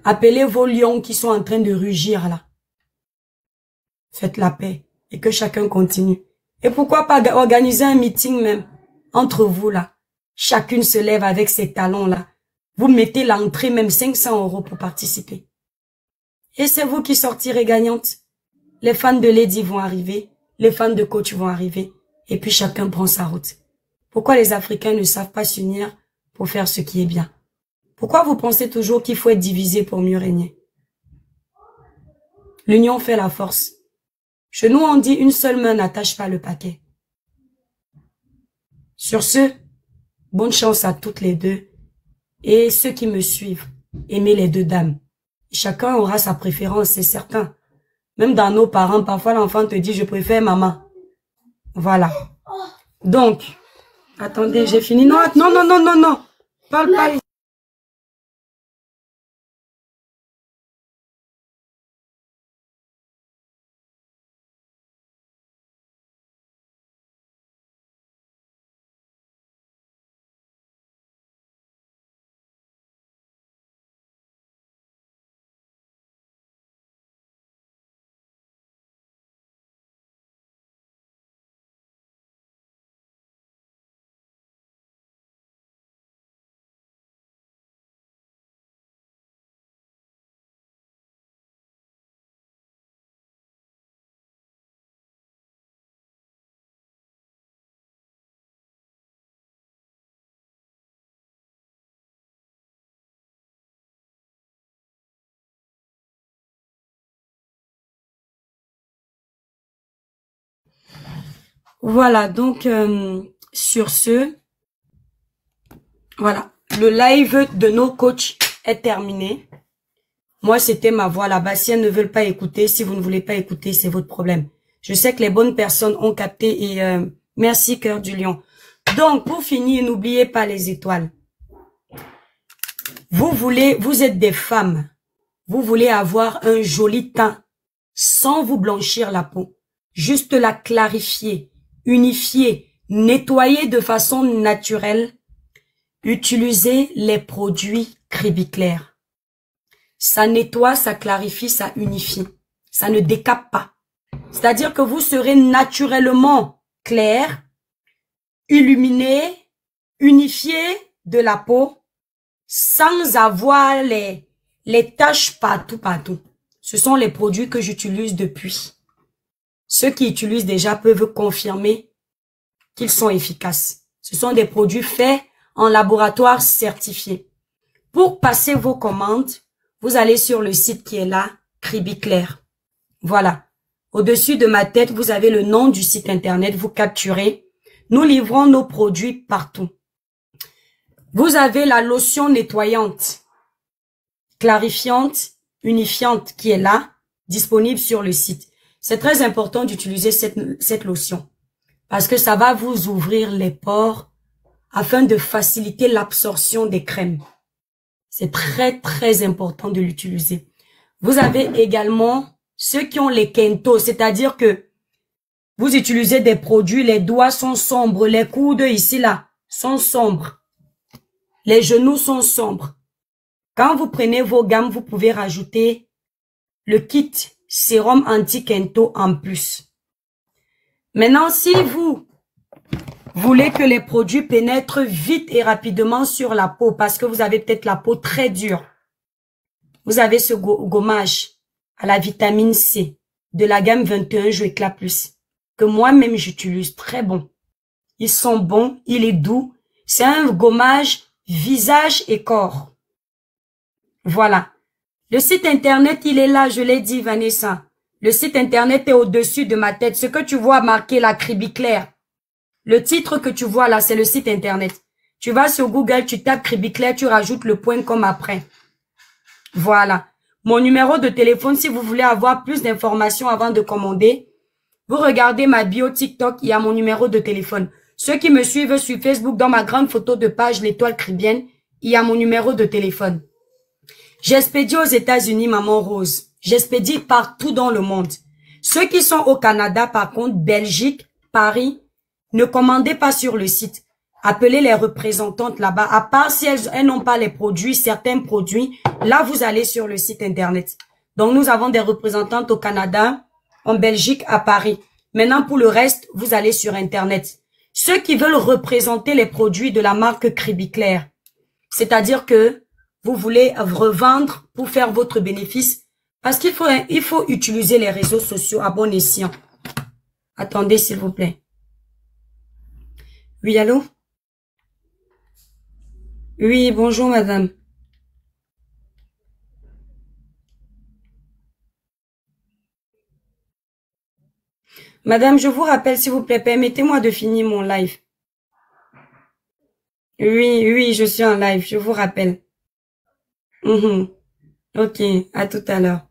appelez vos lions qui sont en train de rugir là. Faites la paix et que chacun continue. Et pourquoi pas organiser un meeting même entre vous là. Chacune se lève avec ses talons là. Vous mettez l'entrée même 500 € pour participer. Et c'est vous qui sortirez gagnante. Les fans de Lady vont arriver, les fans de coach vont arriver, et puis chacun prend sa route. Pourquoi les Africains ne savent pas s'unir pour faire ce qui est bien? Pourquoi vous pensez toujours qu'il faut être divisé pour mieux régner? L'union fait la force. Chez nous, on dit une seule main n'attache pas le paquet. Sur ce, bonne chance à toutes les deux. Et ceux qui me suivent, aimez les deux dames. Chacun aura sa préférence, c'est certain. Même dans nos parents, parfois l'enfant te dit, je préfère maman. Voilà. Donc, attendez, j'ai fini. Non, non, non, non, non, non. Parle pas. Voilà, donc sur ce, voilà, le live de nos coachs est terminé. Moi, c'était ma voix là-bas. Si elles ne veulent pas écouter, si vous ne voulez pas écouter, c'est votre problème. Je sais que les bonnes personnes ont capté et merci Cœur du Lion. Donc, pour finir, n'oubliez pas les étoiles. Vous êtes des femmes. Vous voulez avoir un joli teint sans vous blanchir la peau. Juste la clarifier, unifier, nettoyer de façon naturelle. Utilisez les produits Cribiclair. Ça nettoie, ça clarifie, ça unifie. Ça ne décape pas. C'est-à-dire que vous serez naturellement clair, illuminé, unifié de la peau, sans avoir les taches partout. Ce sont les produits que j'utilise depuis. Ceux qui utilisent déjà peuvent confirmer qu'ils sont efficaces. Ce sont des produits faits en laboratoire certifié. Pour passer vos commandes, vous allez sur le site qui est là, Cribiclair. Voilà. Au-dessus de ma tête, vous avez le nom du site internet, vous capturez. Nous livrons nos produits partout. Vous avez la lotion nettoyante, clarifiante, unifiante qui est là, disponible sur le site. C'est très important d'utiliser cette lotion parce que ça va vous ouvrir les pores afin de faciliter l'absorption des crèmes. C'est très, très important de l'utiliser. Vous avez également ceux qui ont les kento, c'est-à-dire que vous utilisez des produits, les doigts sont sombres, les coudes ici, là, sont sombres. Les genoux sont sombres. Quand vous prenez vos gammes, vous pouvez rajouter le kit sérum anti-kento en plus. Maintenant, si vous voulez que les produits pénètrent vite et rapidement sur la peau, parce que vous avez peut-être la peau très dure, vous avez ce gommage à la vitamine C de la gamme 21 Jeux Éclat Plus, que moi-même j'utilise, très bon. Ils sont bons, il est doux. C'est un gommage visage et corps. Voilà. Le site internet, il est là, je l'ai dit, Vanessa. Le site internet est au-dessus de ma tête. Ce que tu vois marqué là, Cribiclair. Le titre que tu vois là, c'est le site internet. Tu vas sur Google, tu tapes Cribiclair, tu rajoutes le .com après. Voilà. Mon numéro de téléphone, si vous voulez avoir plus d'informations avant de commander, vous regardez ma bio TikTok, il y a mon numéro de téléphone. Ceux qui me suivent sur Facebook, dans ma grande photo de page, l'étoile cribienne, il y a mon numéro de téléphone. J'expédie aux États-Unis, maman Rose. J'expédie partout dans le monde. Ceux qui sont au Canada, par contre, Belgique, Paris, ne commandez pas sur le site. Appelez les représentantes là-bas. À part si elles n'ont pas les produits, certains produits, là, vous allez sur le site Internet. Donc, nous avons des représentantes au Canada, en Belgique, à Paris. Maintenant, pour le reste, vous allez sur Internet. Ceux qui veulent représenter les produits de la marque Cribiclair, c'est-à-dire que vous voulez revendre pour faire votre bénéfice, parce qu'il faut utiliser les réseaux sociaux à bon escient. Attendez, s'il vous plaît. Oui, allô? Oui, bonjour, madame. Madame, je vous rappelle, s'il vous plaît, permettez-moi de finir mon live. Oui, je suis en live, je vous rappelle. Ok, à tout à l'heure.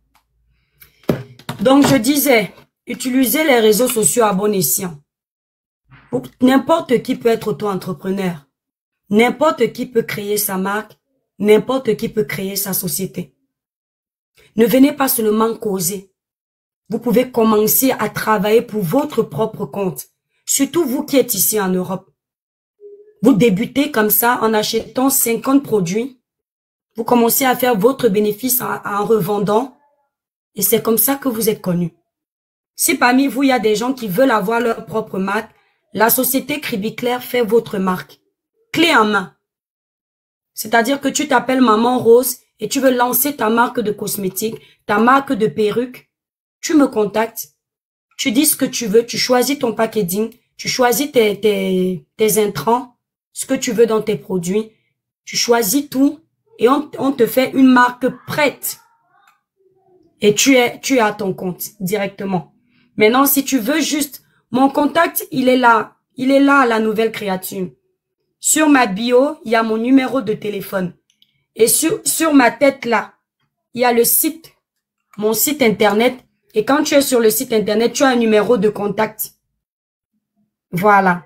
Donc, je disais, utilisez les réseaux sociaux à bon escient. N'importe qui peut être auto-entrepreneur. N'importe qui peut créer sa marque. N'importe qui peut créer sa société. Ne venez pas seulement causer. Vous pouvez commencer à travailler pour votre propre compte. Surtout vous qui êtes ici en Europe. Vous débutez comme ça en achetant 50 produits. Vous commencez à faire votre bénéfice en revendant. Et c'est comme ça que vous êtes connu. Si parmi vous, il y a des gens qui veulent avoir leur propre marque, la société Cribiclair fait votre marque. Clé en main. C'est-à-dire que tu t'appelles Maman Rose et tu veux lancer ta marque de cosmétiques, ta marque de perruque. Tu me contactes. Tu dis ce que tu veux. Tu choisis ton packaging. Tu choisis tes intrants. Ce que tu veux dans tes produits. Tu choisis tout et on te fait une marque prête. Et tu es à ton compte directement. Maintenant, si tu veux juste, mon contact, il est là. Il est là à la nouvelle créature. Sur ma bio, il y a mon numéro de téléphone. Et sur ma tête là, il y a le site, mon site internet. Et quand tu es sur le site internet, tu as un numéro de contact. Voilà.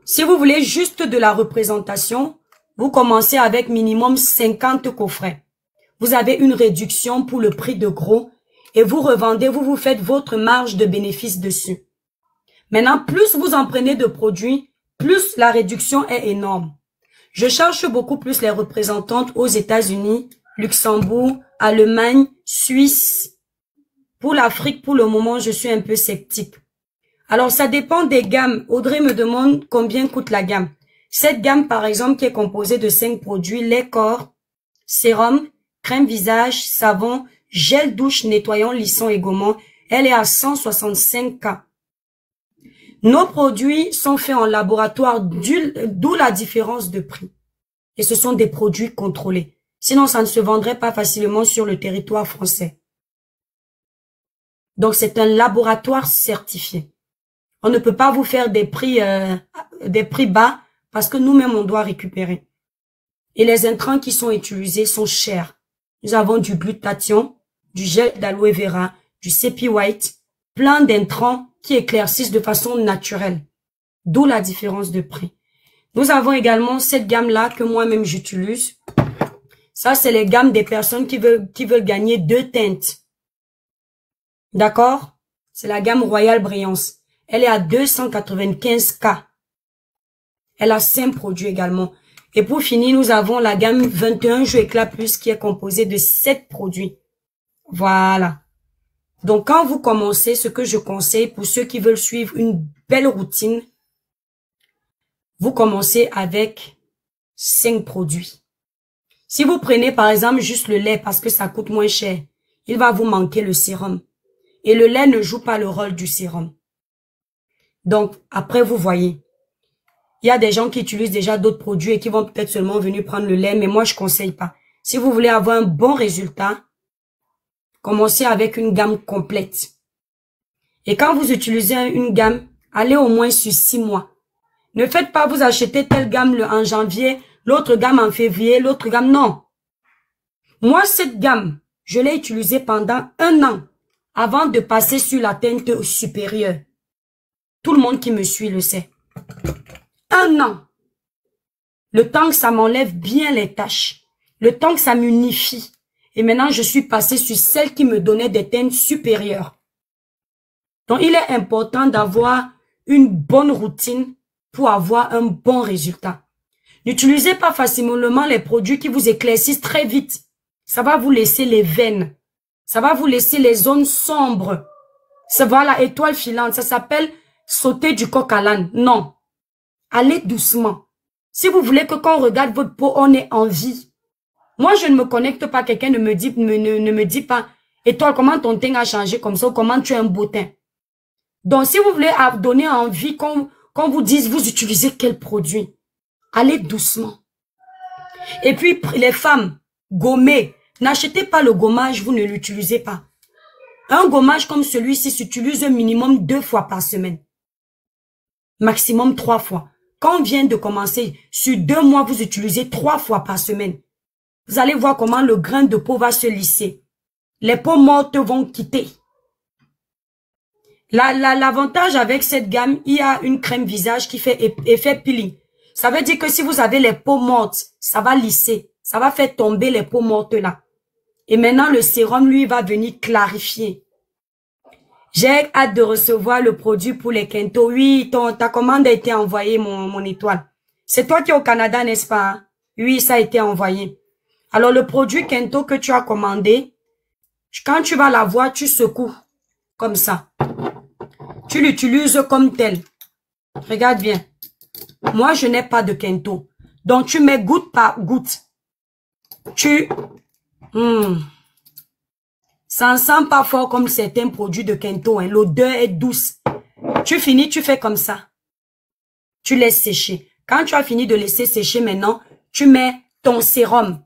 Si vous voulez juste de la représentation, vous commencez avec minimum 50 coffrets. Vous avez une réduction pour le prix de gros et vous revendez, vous faites votre marge de bénéfice dessus. Maintenant, plus vous en prenez de produits, plus la réduction est énorme. Je cherche beaucoup plus les représentantes aux États-Unis, Luxembourg, Allemagne, Suisse. Pour l'Afrique, pour le moment, je suis un peu sceptique. Alors, ça dépend des gammes. Audrey me demande combien coûte la gamme. Cette gamme, par exemple, qui est composée de 5 produits, lait corps, sérum, crème visage, savon, gel douche, nettoyant, lissant et gommant, elle est à 165K. Nos produits sont faits en laboratoire, d'où la différence de prix. Et ce sont des produits contrôlés. Sinon, ça ne se vendrait pas facilement sur le territoire français. Donc, c'est un laboratoire certifié. On ne peut pas vous faire des prix bas parce que nous-mêmes, on doit récupérer. Et les intrants qui sont utilisés sont chers. Nous avons du glutathion, du gel d'aloe vera, du Cepi White, plein d'intrants qui éclaircissent de façon naturelle. D'où la différence de prix. Nous avons également cette gamme-là que moi-même j'utilise. Ça, c'est les gammes des personnes qui veulent gagner 2 teintes. D'accord? C'est la gamme Royal Brillance. Elle est à 295K. Elle a 5 produits également. Et pour finir, nous avons la gamme 21 Jeux Éclat Plus qui est composée de 7 produits. Voilà. Donc, quand vous commencez, ce que je conseille pour ceux qui veulent suivre une belle routine, vous commencez avec 5 produits. Si vous prenez par exemple juste le lait parce que ça coûte moins cher, il va vous manquer le sérum. Et le lait ne joue pas le rôle du sérum. Donc, après, vous voyez. Il y a des gens qui utilisent déjà d'autres produits et qui vont peut-être seulement venir prendre le lait, mais moi, je conseille pas. Si vous voulez avoir un bon résultat, commencez avec une gamme complète. Et quand vous utilisez une gamme, allez au moins sur 6 mois. Ne faites pas vous acheter telle gamme en janvier, l'autre gamme en février, l'autre gamme, non. Moi, cette gamme, je l'ai utilisée pendant 1 an avant de passer sur la teinte supérieure. Tout le monde qui me suit le sait. 1 an. Le temps que ça m'enlève bien les taches. Le temps que ça m'unifie. Et maintenant, je suis passée sur celle qui me donnait des teintes supérieures. Donc, il est important d'avoir une bonne routine pour avoir un bon résultat. N'utilisez pas facilement les produits qui vous éclaircissent très vite. Ça va vous laisser les veines. Ça va vous laisser les zones sombres. Ça va la étoile filante. Ça s'appelle sauter du coq à l'âne. Non. Allez doucement. Si vous voulez que quand on regarde votre peau, on ait envie. Moi, je ne me connecte pas. Quelqu'un ne me dit pas, étoile, comment ton teint a changé comme ça, ou comment tu as un beau teint. Donc, si vous voulez donner envie, qu'on vous dise, vous utilisez quel produit, allez doucement. Et puis, les femmes, gommez. N'achetez pas le gommage, vous ne l'utilisez pas. Un gommage comme celui-ci s'utilise un minimum 2 fois par semaine. Maximum 3 fois. Quand on vient de commencer, sur 2 mois, vous utilisez 3 fois par semaine. Vous allez voir comment le grain de peau va se lisser. Les peaux mortes vont quitter. L'avantage avec cette gamme, il y a une crème visage qui fait effet peeling. Ça veut dire que si vous avez les peaux mortes, ça va lisser. Ça va faire tomber les peaux mortes là. Et maintenant, le sérum, lui, va venir clarifier. J'ai hâte de recevoir le produit pour les Kento. Oui, ta commande a été envoyée, mon étoile. C'est toi qui es au Canada, n'est-ce pas? Hein? Oui, ça a été envoyé. Alors, le produit Kento que tu as commandé, quand tu vas l'avoir, tu secoues. Comme ça. Tu l'utilises comme tel. Regarde bien. Moi, je n'ai pas de Kento. Donc, tu mets goutte par goutte. Ça ne sent pas fort comme certains produits de Kento. Hein. L'odeur est douce. Tu finis, tu fais comme ça. Tu laisses sécher. Quand tu as fini de laisser sécher maintenant, tu mets ton sérum.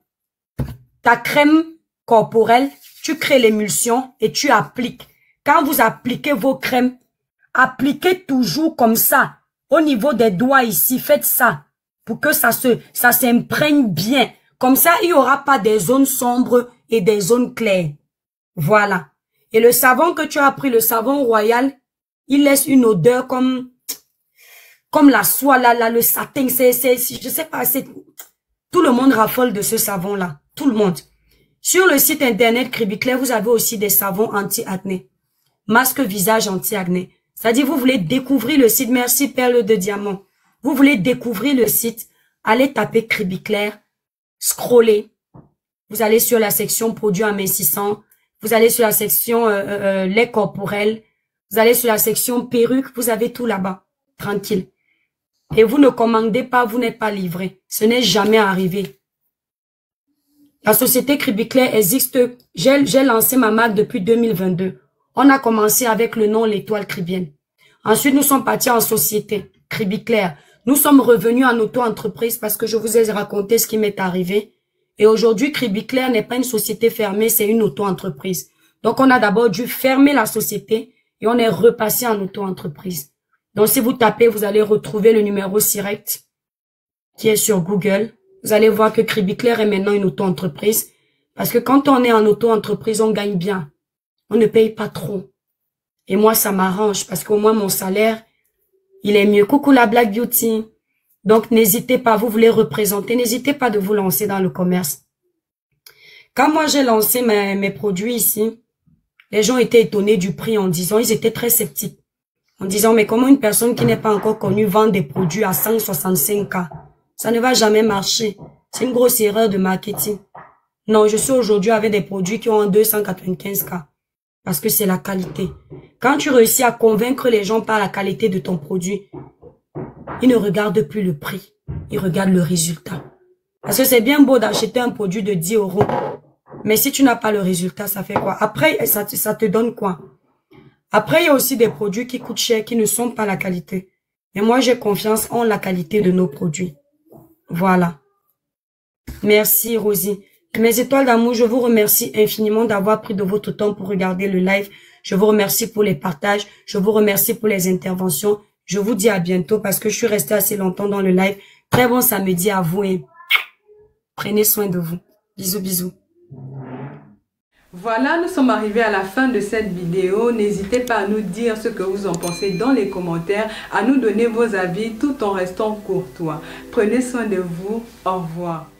Ta crème corporelle, tu crées l'émulsion et tu appliques. Quand vous appliquez vos crèmes, appliquez toujours comme ça. Au niveau des doigts ici, faites ça. Pour que ça s'imprègne bien. Comme ça, il n'y aura pas des zones sombres et des zones claires. Voilà. Et le savon que tu as pris, le savon royal, il laisse une odeur comme la soie, là, le satin. Je sais pas, tout le monde raffole de ce savon-là. Tout le monde. Sur le site internet Cribiclair, vous avez aussi des savons anti-acné. Masque visage anti-acné. C'est-à-dire, vous voulez découvrir le site. Merci, Perle de Diamant. Vous voulez découvrir le site. Allez taper Cribiclair. Scrollez. Vous allez sur la section produits amincissants. Vous allez sur la section lait corporel. Vous allez sur la section perruque. Vous avez tout là-bas. Tranquille. Et vous ne commandez pas, vous n'êtes pas livré. Ce n'est jamais arrivé. La société Cribiclair existe. J'ai lancé ma marque depuis 2022. On a commencé avec le nom L'Étoile Cribienne. Ensuite, nous sommes partis en société Cribiclair. Nous sommes revenus en auto-entreprise parce que je vous ai raconté ce qui m'est arrivé. Et aujourd'hui, Cribiclair n'est pas une société fermée, c'est une auto-entreprise. Donc, on a d'abord dû fermer la société et on est repassé en auto-entreprise. Donc, si vous tapez, vous allez retrouver le numéro direct qui est sur Google. Vous allez voir que Cribiclair est maintenant une auto-entreprise. Parce que quand on est en auto-entreprise, on gagne bien. On ne paye pas trop. Et moi, ça m'arrange parce qu'au moins, mon salaire, il est mieux. Coucou la Black Beauty. Donc, n'hésitez pas, vous voulez représenter, n'hésitez pas de vous lancer dans le commerce. Quand moi, j'ai lancé mes produits ici, les gens étaient étonnés du prix en disant, ils étaient très sceptiques. En disant, mais comment une personne qui n'est pas encore connue vend des produits à 165K? Ça ne va jamais marcher. C'est une grosse erreur de marketing. Non, je suis aujourd'hui avec des produits qui ont 295K. Parce que c'est la qualité. Quand tu réussis à convaincre les gens par la qualité de ton produit, ils ne regardent plus le prix. Ils regardent le résultat. Parce que c'est bien beau d'acheter un produit de 10 €. Mais si tu n'as pas le résultat, ça fait quoi? Après, ça te donne quoi? Après, il y a aussi des produits qui coûtent cher, qui ne sont pas la qualité. Et moi, j'ai confiance en la qualité de nos produits. Voilà. Merci, Rosie. Mes étoiles d'amour, je vous remercie infiniment d'avoir pris de votre temps pour regarder le live. Je vous remercie pour les partages. Je vous remercie pour les interventions. Je vous dis à bientôt parce que je suis restée assez longtemps dans le live. Très bon samedi à vous et prenez soin de vous. Bisous, bisous. Voilà, nous sommes arrivés à la fin de cette vidéo. N'hésitez pas à nous dire ce que vous en pensez dans les commentaires, à nous donner vos avis tout en restant courtois. Prenez soin de vous. Au revoir.